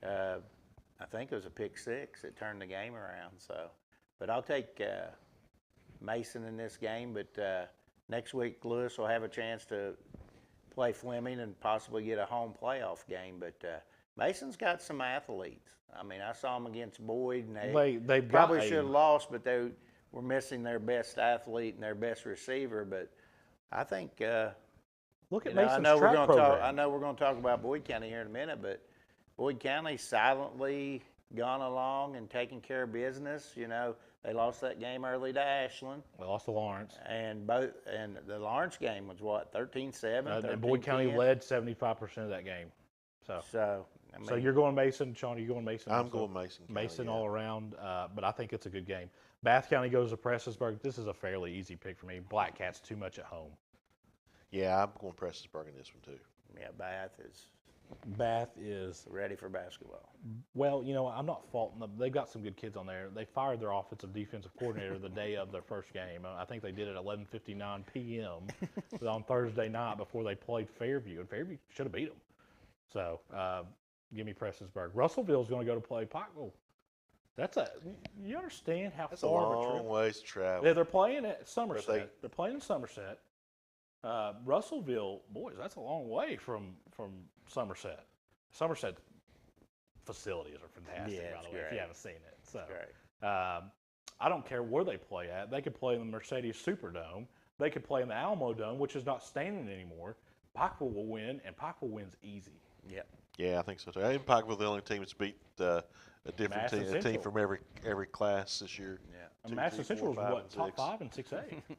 I think it was a pick six that turned the game around. So, but I'll take Mason in this game. But next week, Lewis will have a chance to play Fleming and possibly get a home playoff game. But Mason's got some athletes. I mean, I saw them against Boyd, and they probably should have lost, but they were missing their best athlete and their best receiver. But I think
look at Mason's track program.
I know we're going to talk about Boyd County here in a minute, but Boyd County silently gone along and taking care of business. They lost that game early to Ashland.
They lost to Lawrence.
And the Lawrence game was what, 13-7?
And Boyd County led 75% of that game. So you're going Mason, Sean. Are you going Mason?
I'm going Mason.
Mason all around, but I think it's a good game. Bath County goes to Prestonsburg. This is a fairly easy pick for me. Black Cat's too much at home.
Yeah, I'm going Prestonsburg in this one too.
Yeah, Bath is.
Bath is,
ready for basketball.
well, you know, I'm not faulting them. They've got some good kids on there. They fired their offensive defensive coordinator the day of their first game. I think they did it at 11:59 p.m. on Thursday night before they played Fairview, and Fairview should have beat them. So, give me Prestonsburg. Russellville's going to go to play Pikeville. You understand how
That's a
far of a
long
trip?
ways to travel.
Yeah, they're playing at Somerset.
But
They're playing in Somerset. Russellville, boys, that's a long way from Somerset. Somerset facilities are fantastic,
Yeah,
by
it's
the way, if
great.
you haven't seen it. So,
Great.
I don't care where they play at. They could play in the Mercedes Superdome. They could play in the Alamo Dome, which is not standing anymore. Pikeville will win, and Pikeville wins easy.
Yep.
Yeah, I think so too. And Pikeville, the only team that's beat a different
Madison
team, a team
Central.
from every class this year.
Yeah.
And
2,
Madison
3, 4,
Central is
5,
what,
and
top
6.
5 and 6A.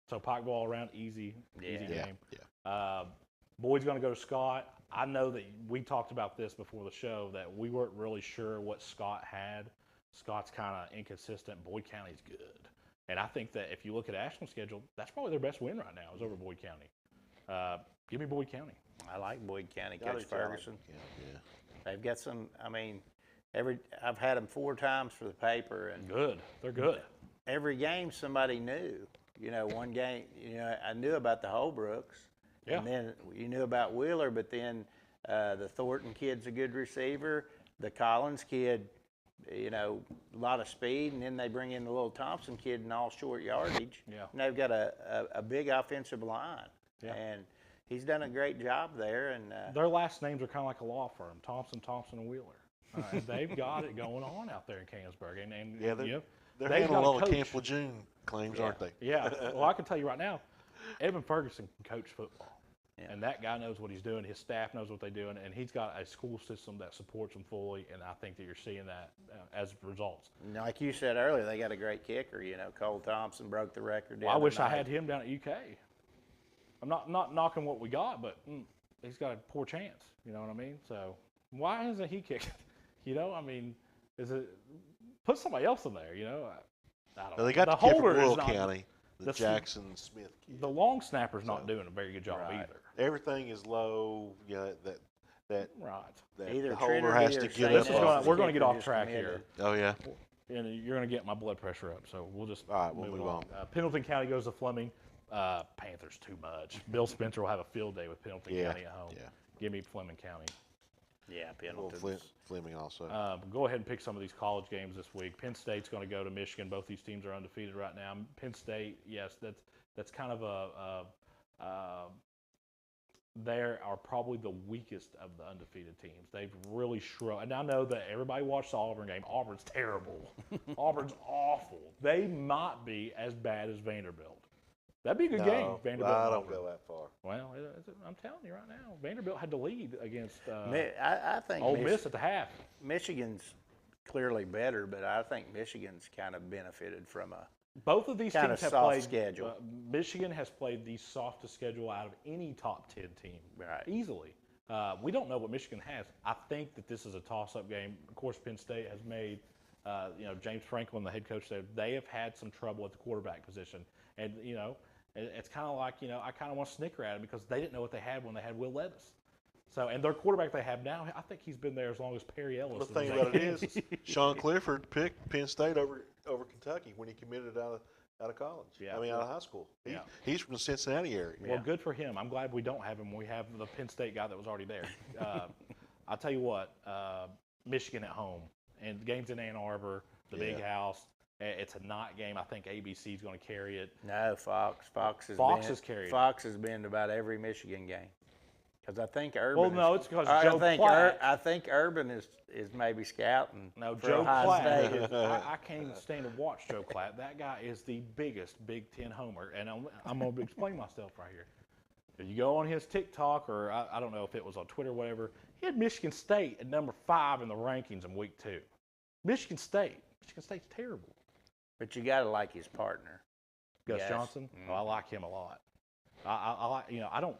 So Pikeville all around easy
Yeah.
game.
Yeah.
Boyd's going to go to Scott. I know that we talked about this before the show, that we weren't really sure what Scott had. Scott's kind of inconsistent. Boyd County's good. And I think that if you look at Ashland's schedule, that's probably their best win right now is over Boyd County. Give me Boyd County.
I like Boyd County,
I
Coach
do too. I like
Ferguson.
Yeah.
They've got some. I mean, I've had them 4 times for the paper, and
Good. They're good.
every game somebody knew. You know, one game, you know, I knew about the Holbrooks,
Yeah.
and then you knew about Wheeler, but then the Thornton kid's a good receiver. The Collins kid, you know, a lot of speed, and then they bring in the little Thompson kid in all short yardage.
Yeah.
And they've got a big offensive line,
Yeah.
and he's done a great job there. And
Their last names are kind of like a law firm, Thompson, and Wheeler. They've got it going on out there in Canonsburg. And
Yeah, they're,
you know,
they're
they've
handling
got a
all the
coach.
Camp Lejeune claims, aren't they?
Yeah. Well, I can tell you right now, Evan Ferguson can coach football.
Yeah.
And that guy knows what he's doing. His staff knows what they're doing. And he's got a school system that supports them fully. And I think that you're seeing that as results.
like you said earlier, they got a great kicker. You know, Cole Thompson broke the record. the
Well, I
other
wish I
night.
had him down at UK. I'm not knocking what we got, but he's got a poor chance. You know what I mean? So why isn't he kicking? You know, I mean, put somebody else in there? You know, I don't
Now,
know.
they got
the
the kid from
holder is
Royal
not.
County, the
the-
Jackson Smith kid.
The long snapper's not doing a very good job
Right.
either.
Everything is low. Yeah, that
Right.
Either
the holder
Trinity
has
or
to get
St.
up.
This is
Ed's
gonna-
off.
we're gonna get
kicker
off
just
track
committed.
Oh yeah.
And you're going to get my blood pressure up, so we'll just
All right, we'll
move
move
along. Pendleton County goes to Fleming. Panthers too much. Bill Spencer will have a field day with Pendleton
Yeah,
County at home.
yeah.
Give me Fleming County.
Yeah,
Well,
Pendleton's.
Fleming also.
Go ahead and pick some of these college games this week. Penn State's going to go to Michigan. Both these teams are undefeated right now. Penn State, yes, that's kind of they are probably the weakest of the undefeated teams. They've really shrunk. And I know that everybody watched the Auburn game. Auburn's terrible. Auburn's awful. They might be as bad as Vanderbilt. That'd be a good game, Vanderbilt.
I
and
don't
Auburn.
go that far.
Well, I'm telling you right now, Vanderbilt had to lead against
I think
Ole Miss at the half.
Michigan's clearly better, but I think Michigan's kind of benefited from a
Both of these
Kinda
teams have
soft
played.
schedule.
Michigan has played the softest schedule out of any top 10 team,
Right.
easily. We don't know what Michigan has. I think that this is a toss-up game. Of course, Penn State has made, James Franklin, the head coach there. They have had some trouble at the quarterback position, and it's kind of like I kind of want to snicker at it because they didn't know what they had when they had Will Levis. So, and their quarterback they have now, I think he's been there as long as Perry Ellis.
The thing about it is, Sean Clifford picked Penn State over Kentucky when he committed out of college.
Yeah.
I mean, out of high school.
Yeah.
He's from the Cincinnati area.
Well, good for him. I'm glad we don't have him. We have the Penn State guy that was already there. I'll tell you what, Michigan at home, and the game's in Ann Arbor, the big house. It's a night game. I think ABC is going to carry it.
no Fox. Fox
has carried it.
Fox has been to about every Michigan game. Because I think Urban.
Well, no, it's because
I
Joe
think
Platt.
I think Urban is maybe scouting.
No,
for
Joe
Ohio
Platt.
State.
I can't even stand to watch Joe Platt. That guy is the biggest Big Ten homer, and I'm going to explain myself right here. If you go on his TikTok, or I don't know if it was on Twitter or whatever, he had Michigan State at number 5 in the rankings in week 2. Michigan State's terrible.
But you got to like his partner.
Gus
Yes.
Johnson. Oh, I like him a lot. I like,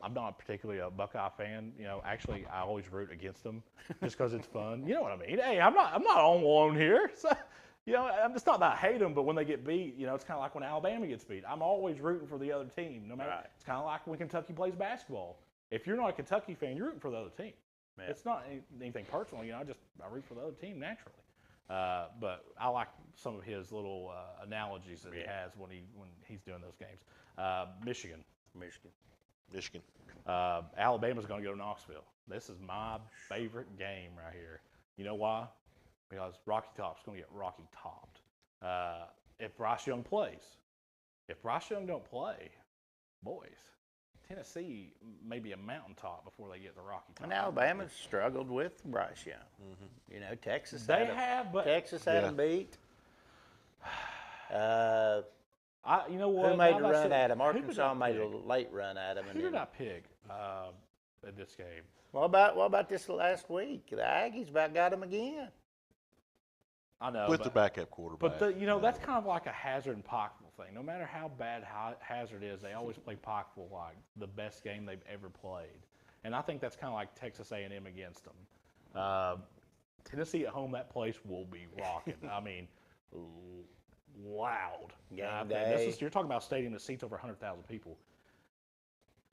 I'm not particularly a Buckeye fan. Actually, I always root against them just because it's fun. You know what I mean? Hey, I'm not on one here. So, it's not that I hate them, but when they get beat, it's kind of like when Alabama gets beat. I'm always rooting for the other team. No matter.
Right.
It's kind of like when Kentucky plays basketball. If you're not a Kentucky fan, you're rooting for the other team.
Yeah.
It's not anything personal, you know. I root for the other team naturally. But I like some of his little analogies that he has when he's doing those games. Michigan. Alabama's going to go to Knoxville. This is my favorite game right here. You know why? Because Rocky Top's going to get Rocky topped. If Bryce Young plays. If Bryce Young don't play, boys, Tennessee may be a mountaintop before they get to Rocky Top.
And Alabama's struggled with Bryce Young. Mm-hmm. You know, Texas
They
had
have, but
Texas had him beat.
You know what?
Who made
Now
a
that I
run
said-
at him?
who did
Arkansas
I
made a
pick?
late run at him.
Who did I pick in this game?
What about this last week? The Aggies about got him again.
I know.
With
but,
the backup quarterback.
But, that's kind of like a Hazard and Pikeville thing. No matter how bad Hazard is, they always play Pikeville like the best game they've ever played. And I think that's kind of like Texas A&M against them. Tennessee at home, that place will be rocking. I mean, loud.
Game day.
You're talking about a stadium that seats over 100,000 people.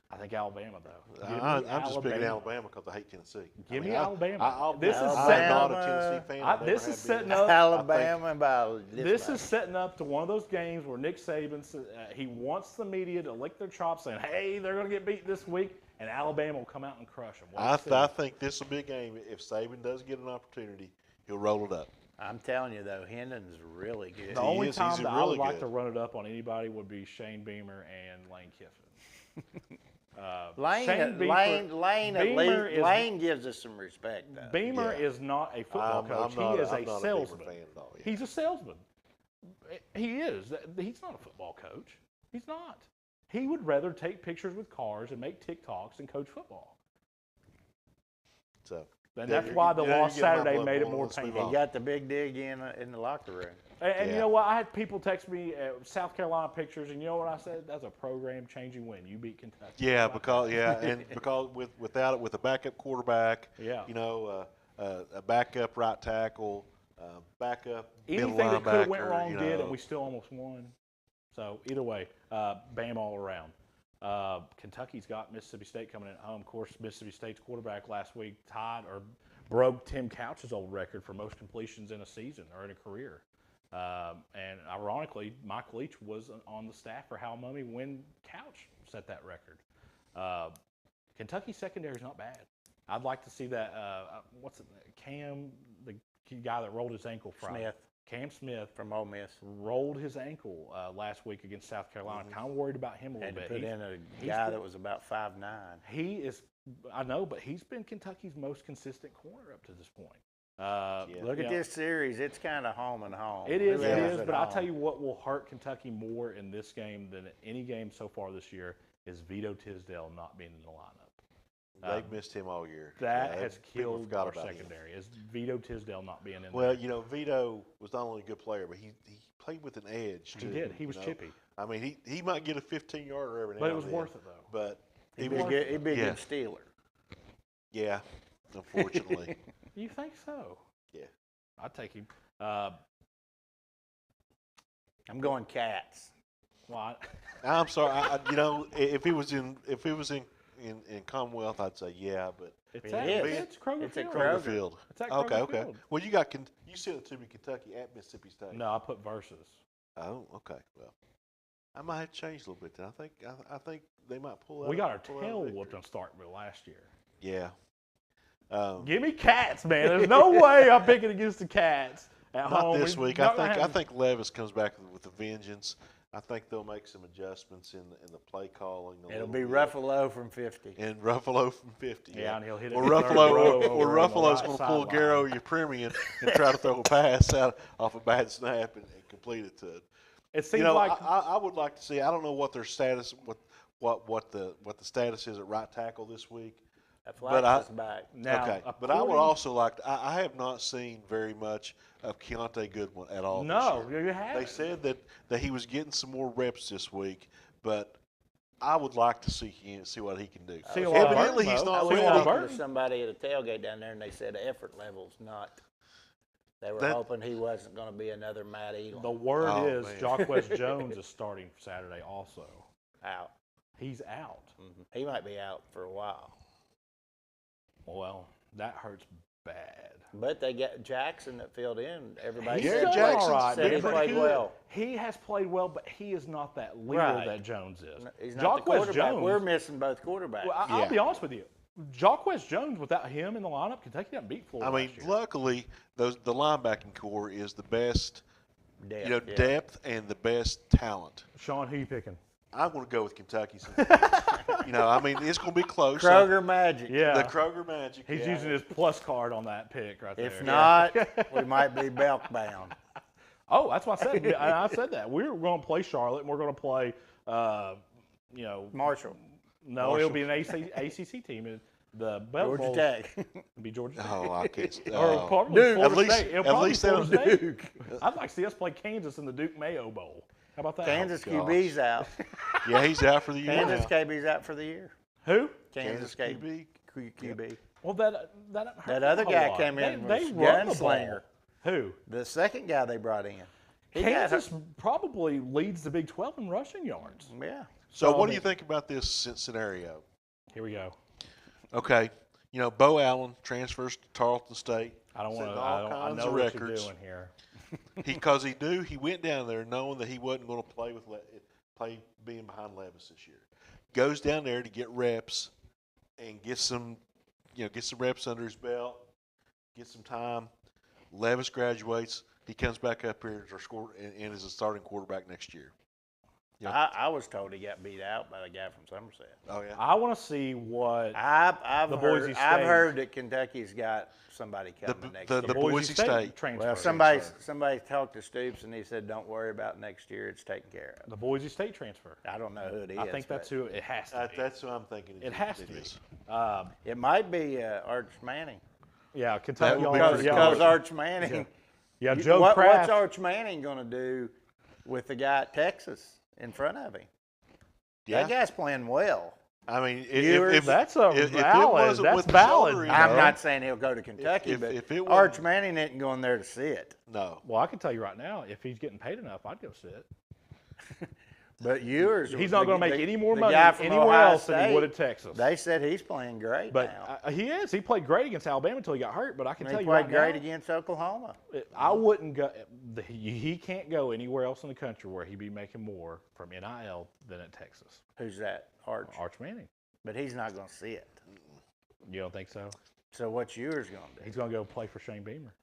I think Alabama, though.
I'm just picking Alabama because I hate Tennessee.
Give me Alabama.
I'm
This is
not a Tennessee fan.
This is setting up.
Alabama about
This is setting up to one of those games where Nick Saban he wants the media to lick their chops, saying, "Hey, they're going to get beat this week," and Alabama will come out and crush them.
I think this will be a game. If Saban does get an opportunity, he'll roll it up.
I'm telling you though, Hendon's really good.
The only
he's
time that I
really
would like
good.
to run it up on anybody would be Shane Beamer and Lane Kiffin.
Lane gives us some respect though.
Beamer is not a football coach. He is a salesman. He's a salesman. He is. He's not a football coach. He's not. He would rather take pictures with cars and make TikToks than coach football.
So.
And that's why the loss Saturday made it more painful.
He got the big dig in the locker room.
And you know what? I had people text me South Carolina pictures, and you know what I said? That's a program-changing win. You beat Kentucky.
Yeah, because with a backup quarterback, you know, a backup right tackle, backup middle
anything that could have went
linebacker,
wrong
you
did,
know.
and we still almost won. So either way, Bam all around. Kentucky's got Mississippi State coming in at home. Of course, Mississippi State's quarterback last week broke Tim Couch's old record for most completions in a season or in a career. And ironically, Mike Leach was on the staff for Hal Mumme when Couch set that record. Kentucky's secondary is not bad. I'd like to see that. Cam, the guy that rolled his ankle Cam Smith
from Ole Miss
rolled his ankle last week against South Carolina. Kind of worried about him a little bit.
Put in a guy that was about 5'9".
He is. I know, but he's been Kentucky's most consistent corner up to this point.
Look at this series. It's kind of home and home.
It is. But I'll tell you what will hurt Kentucky more in this game than any game so far this year is Vito Tisdale not being in the lineup.
They've missed him all year.
That has killed our secondary. Is Vito Tisdale not being in there?
Well, you know, Vito was not only a good player, but he played with an edge too.
He did. He was chippy.
I mean, he might get a 15-yarder every now and then.
But it was worth it though.
But
he'd be a good Steeler.
Yeah, unfortunately.
You think so?
Yeah.
I'd take him.
I'm going Cats.
Well,
I'm sorry. You know, if he was in Commonwealth, I'd say yeah, but
it's Kroger
It's
Field.
at
Kroger Field.
It's at Kroger
Okay.
Field.
Well, you sent it to me, Kentucky at Mississippi State.
No, I put versus.
Oh, okay. Well, I might have changed a little bit. Then I think they might pull out.
We got our tail whooped on Starkville last year.
Yeah.
Give me Cats, man. There's no way I'm picking against the Cats at home.
Not this week. I think Levis comes back with a vengeance. I think they'll make some adjustments in the play calling.
It'll be Ruffalo from 50.
And Ruffalo from 50.
Yeah, and he'll hit it.
Or Ruffalo's going to pull Garo Yepremian and try to throw a pass out off a bad snap and complete it to it.
It seems like
I would like to see. I don't know what their status, what the status is at right tackle this week.
Flax is back.
Now,
okay, but I would also like to, I have not seen very much of Keontae Goodwin at all.
No,
this year.
you haven't.
They said that he was getting some more reps this week, but I would like to see what he can do. Evidently, he's not.
I was talking to somebody at a tailgate down there, and they said the effort level's not. They were hoping he wasn't going to be another Matt Elam.
The word is Jacquez Jones is starting Saturday also.
Out.
He's out.
He might be out for a while.
Well, that hurts bad.
But they got Jackson that filled in. Everybody
He's
said,
done
Jackson's
all right.
said he
Been
played
pretty good.
well.
He has played well, but he is not that leader
Right.
that Jones is.
He's not the
Jacquez
quarterback.
Jones.
We're missing both quarterbacks.
Well, I'll be honest with you. Jacquez Jones, without him in the lineup, Kentucky doesn't beat Florida.
I mean,
last year.
luckily, the linebacking core is the best,
Depth, yeah.
depth and the best talent.
Sean, who you picking?
I'm going to go with Kentucky. Since, I mean, it's going to be close.
Kroger Magic.
Yeah.
The Kroger Magic.
He's
yeah.
using his plus card on that pick right there.
If not, we might be belt bound.
Oh, that's what I said. I said that. We're going to play Charlotte, and we're going to play,
Marshall.
No, it'll be an ACC team. The Belt
Georgia
Bowl
Tech.
It'll be Georgia Tech.
Oh, I can't.
Or probably
Duke.
Florida
At least-
State. It'll
at
probably
least
be
they'll
Florida State.
Duke.
I'd like to see us play Kansas in the Duke Mayo Bowl. How about that?
Kansas
gosh.
QB's out.
Yeah, he's out for the year.
Kansas
now.
QB's out for the year.
Who?
Kansas
QB.
QB.
Well, that
other guy came in
They
was
run the
gunslinger.
ball. Who?
The second guy they brought in. He
Kansas probably leads the Big 12 in rushing yards.
Yeah.
So, what do you think about this scenario?
Here we go.
Okay, Bo Allen transfers to Tarleton State.
I don't want
setting
to.
all
I
kinds
know
of
what
records.
you're doing here.
Because he went down there knowing that he wasn't going to play being behind Levis this year. Goes down there to get reps and get some reps under his belt, get some time. Levis graduates. He comes back up here and is a starting quarterback next year. Yeah.
I was told he got beat out by the guy from Somerset.
Oh yeah.
I want to see what
I've
Boise State.
heard that Kentucky's got somebody coming next year.
The Boise State
transfer.
Well, somebody talked to Stoops and he said, "Don't worry about next year; it's taken care of."
The Boise State transfer.
I don't know who it is.
I think that's who it has to be.
That's what I'm thinking.
It has to be.
is.
It might be Arch Manning.
Yeah, Kentucky.
That would be
all-
pretty
yeah,
Because Arch Manning.
Yeah, Joe
What's
Kraft.
Arch Manning going to do with the guy at Texas in front of him?
Yeah.
That guy's playing well.
I mean,
Viewers,
if
that's
it
valid.
wasn't
That's
with the
valid.
shoulder
I'm
injury-
not saying he'll go to Kentucky,
if
but
it wasn't-
Arch Manning isn't going there to sit.
No.
Well, I can tell you right now, if he's getting paid enough, I'd go sit.
But Ewers,
He's not going to make any more
the
money
guy from
anywhere
Ohio
else than he would at
State,
Texas.
They said he's playing great
But
now.
he is. He played great against Alabama until he got hurt. But I can
And
tell
he
you
played
right
great
now,
against Oklahoma.
I wouldn't go. He can't go anywhere else in the country where he'd be making more from NIL than at Texas.
Who's that? Arch.
Arch Manning.
But he's not going to see it.
You don't think so?
So what's Ewers going to do?
He's going to go play for Shane Beamer.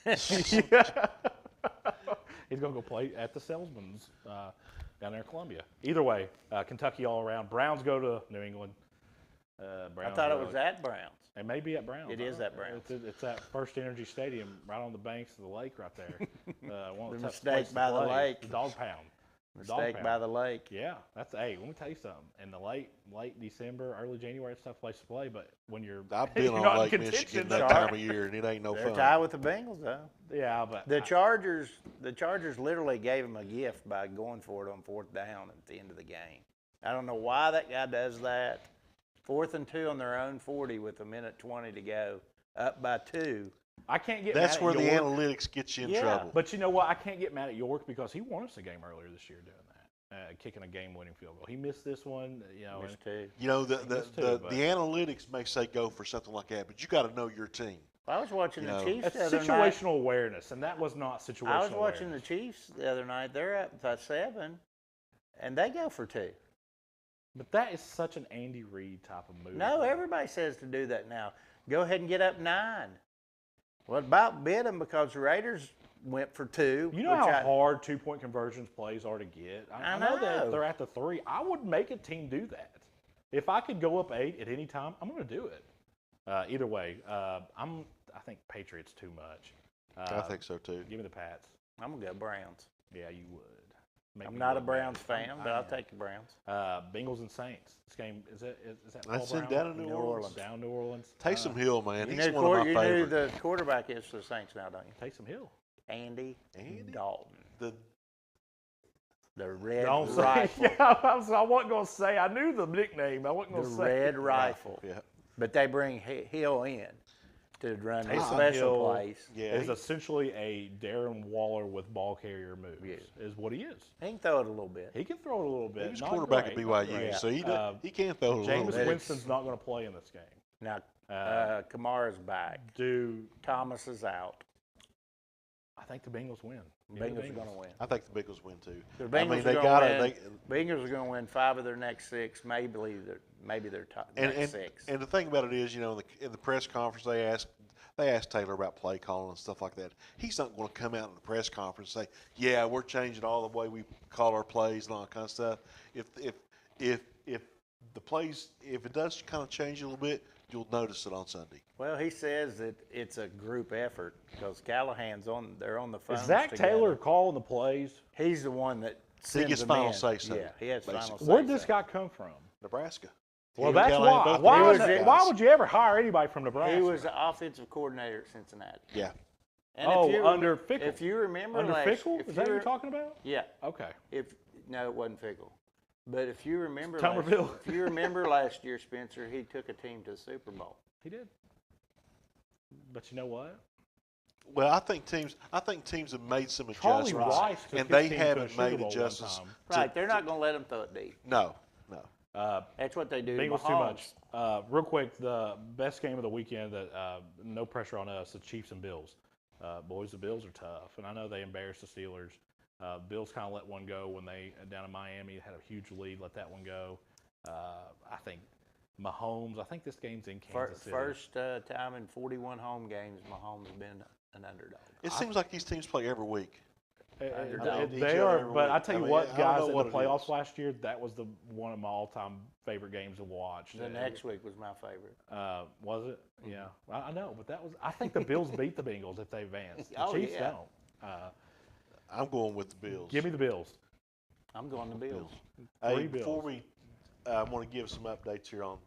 He's going to go play at the Salesman's down there in Columbia. Either way, Kentucky all around. Browns go to New England.
I
Browns
thought it
really-
was at Browns.
It may be at Browns.
It
I
is
don't
at
know.
Browns.
It's at First Energy Stadium, right on the banks of the lake, right there. One of
The
toughest
mistake
places to
by the
play.
lake.
The Dog Pound. The Dog
Mistake
Pound.
by the lake.
Yeah, hey, let me tell you something. In the late December, early January, it's a tough place to play. But when you're
I've been
you're
on
not in
Lake
contention,
Michigan
that's
that
all
time of year, and it ain't no
They're
fun.
tied with the Bengals, though.
Yeah, but
The Chargers literally gave him a gift by going for it on 4th down at the end of the game. I don't know why that guy does that. 4th and 2 on their own 40 with 1:20 to go, up by 2.
I can't get
That's
mad
where
at
the
York.
analytics gets you in
Yeah.
trouble.
But you know what? I can't get mad at York because he won us a game earlier this year doing that, kicking a game-winning field goal. He missed this one, and
Missed 2.
The analytics may say go for something like that, but you got to know your team.
I was watching the Chiefs
that's
the other night.
situational awareness, and that was not situational
I was watching
awareness.
the Chiefs the other night. They're up by 7, and they go for 2.
But that is such an Andy Reid type of move.
No, everybody says to do that now. Go ahead and get up 9. Well, about bit them because the Raiders went for 2.
You know how hard 2-point conversions plays are to get? I know that
know.
if they're at the 3. I would make a team do that. If I could go up 8 at any time, I'm going to do it. Either way, I think Patriots too much.
I think so too.
Give me the Pats.
I'm going to go Browns.
Yeah, you would. Make
I'm
me
not a
look
Browns
bad.
fan, but I'll take the Browns.
Bengals and Saints. This game is that Paul
That's in
Brown?
down in New Orleans.
Down New Orleans.
Taysom Hill, man,
You
he's
knew,
one of my
you knew
favorites.
the quarterback is for the Saints now, don't you?
Taysom Hill.
Andy
Andy?
Dalton.
The
The Red
Don't say.
Rifle.
Yeah, I wasn't gonna say. I knew the nickname. I wasn't
The
gonna say.
Red Rifle.
Yeah.
But they bring Hill in. to run his
Taysom
special
Hill
plays.
Yeah,
is essentially a Darren Waller with ball carrier moves.
Yeah.
Is what he is.
He can throw it a little bit.
He can throw it a little bit.
he was
not
quarterback
great,
at
not
BYU,
great.
so he can throw it a little
Jameis
bit.
Winston's not going to play in this game.
Now, Kamara's back.
Do
Thomas is out.
I think the Bengals win?
Bengals are going to win.
I think the Bengals win too.
The
I
Bengals
mean,
are
they
gonna
got
win.
it.
Bengals are going to win 5 of their next 6, maybe their top next 6.
And the thing about it is, in the press conference, they asked Taylor about play calling and stuff like that. He's not going to come out in the press conference and say, "Yeah, we're changing all the way we call our plays and all that kind of stuff." If the plays, if it does kind of change a little bit, you'll notice it on Sunday.
Well, he says that it's a group effort because Callahan's they're on the phone.
Is Zach Taylor calling the plays?
He's the one that sends
gets
them
final
in.
say-so,
Yeah, he has final
basically.
say.
Where'd this guy come from?
Nebraska.
Well,
He and
that's
Callahan
why.
both
Why would you ever hire anybody from Nebraska?
He was the offensive coordinator at Cincinnati.
Yeah.
And
under Fickle.
If you remember
Under
last,
Fickle?
if
Is that what
you
you're
re-
talking about?
Yeah.
Okay.
No, it wasn't Fickle. But if you remember,
Tumerville.
if you remember last year, Spencer, he took a team to the Super Bowl.
He did. But you know what?
Well, I think teams have made some
Charlie
adjustments,
Rice took
and
his
they
team to a
haven't
Sugar
made
Bowl one
adjustments.
time.
Right, they're not going to let him throw it deep.
No.
That's what they do.
Bengals
to
too
Mahomes.
much. Real quick, the best game of the weekend that no pressure on us, the Chiefs and Bills. Boys, the Bills are tough, and I know they embarrassed the Steelers. Bills kind of let one go when they down in Miami had a huge lead, let that one go. I think Mahomes. I think this game's in Kansas City.
First time in 41 home games, Mahomes has been an underdog.
It seems like these teams play every week.
They are, but I tell you what,
I don't
guys,
know
in
what
the
it
playoffs
is.
last year, that was one of my all-time favorite games to watch.
The next week was my favorite.
Was it? Yeah, I know, but that was. I think the Bills beat the Bengals if they advance. The
Oh,
Chiefs
yeah.
don't.
I'm going with the Bills.
Give me the Bills.
I'm going to Bills.
Hey,
Three
before
Bills.
I want to give some updates here on.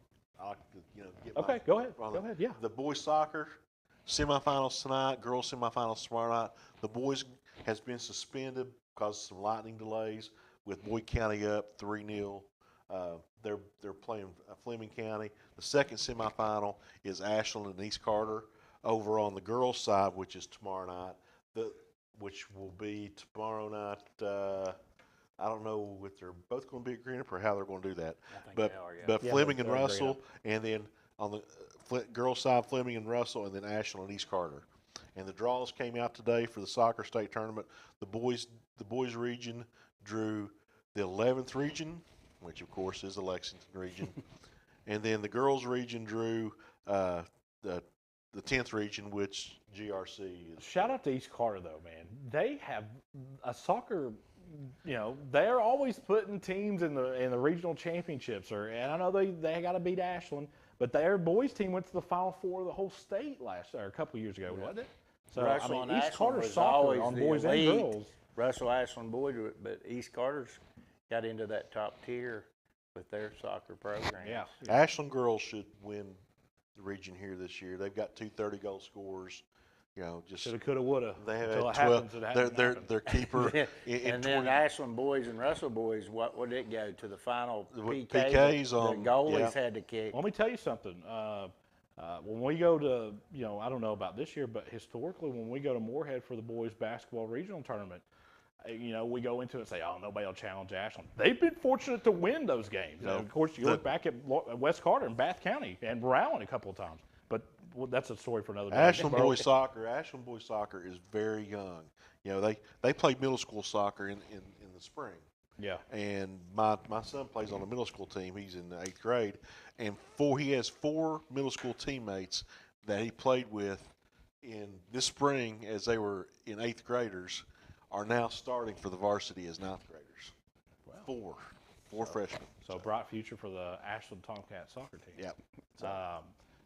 I like to, get
Okay,
my,
go ahead.
on
Go ahead. Yeah.
The boys soccer semifinals tonight. Girls semifinals tomorrow night. The boys has been suspended because of some lightning delays with Boyd County up 3-0. They're playing Fleming County. The second semifinal is Ashland and East Carter. Over on the girls' side, which is tomorrow night, which will be tomorrow night. I don't know if they're both going to be at Greenup or how they're going to do that.
I think
But
they are, yeah.
but
Yeah,
Fleming and
they're at
Russell, and then on the girls' side, Fleming and Russell, and then Ashland and East Carter. And the draws came out today for the soccer state tournament. The boys region drew the 11th region, which of course is the Lexington region, and then the girls region drew the 10th region, which GRC is.
Shout out to East Carter though, man. They have a soccer. They're always putting teams in the regional championships, and I know they got to beat Ashland, but their boys team went to the Final Four of the whole state a couple years ago, wasn't it? So
Russell
I
and
mean, East
Ashland
Carter
was
soccer
always
on
the
boys
elite.
and girls.
Russell, Ashland, Boyd, but East Carter's got into that top tier with their soccer program.
Yeah.
Ashland girls should win the region here this year. They've got 2 30-goal scorers. Just
Shoulda, coulda, woulda.
they have
Until it
12.
happens, it hasn't
Their keeper in
And then Ashland boys and Russell boys, what would it go to the final
With
PK?
PKs
the
on-
goalies
yeah.
had to kick.
Let me tell you something. When we go to, I don't know about this year, but historically, when we go to Moorhead for the boys basketball regional tournament, we go into it and say, oh, nobody will challenge Ashland. They've been fortunate to win those games.
No,
Of course, you look back at West Carter and Bath County and Rowan a couple of times, but that's a story for another day.
Ashland boys soccer is very young. They play middle school soccer in the spring.
Yeah.
And my son plays on a middle school team. He's in the 8th grade, and he has 4 middle school teammates that he played with in this spring as they were in 8th graders are now starting for the varsity as 9th graders. Wow. 4 freshmen.
So bright future for the Ashland Tomcat soccer team.
Yeah.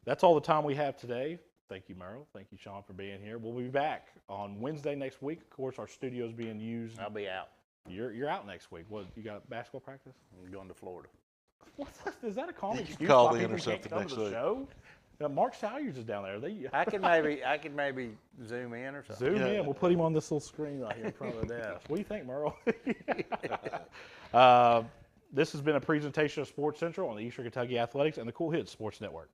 That's all the time we have today. Thank you, Merrill. Thank you, Sean, for being here. We'll be back on Wednesday next week. Of course, our studio's being used.
I'll be out.
You're out next week. What, you got basketball practice?
I'm going to Florida.
Is that a common
You can
excuse
call
why
in
people
or
can't
something
come
next
to the
week.
show? Mark Salyers is down there.
I could maybe zoom in or something.
Zoom
Yeah.
in. We'll put him on this little screen right here in front of the desk. What do you think, Merle? This has been a presentation of Sports Central on the Eastern Kentucky Athletics and the Cool Hits Sports Network.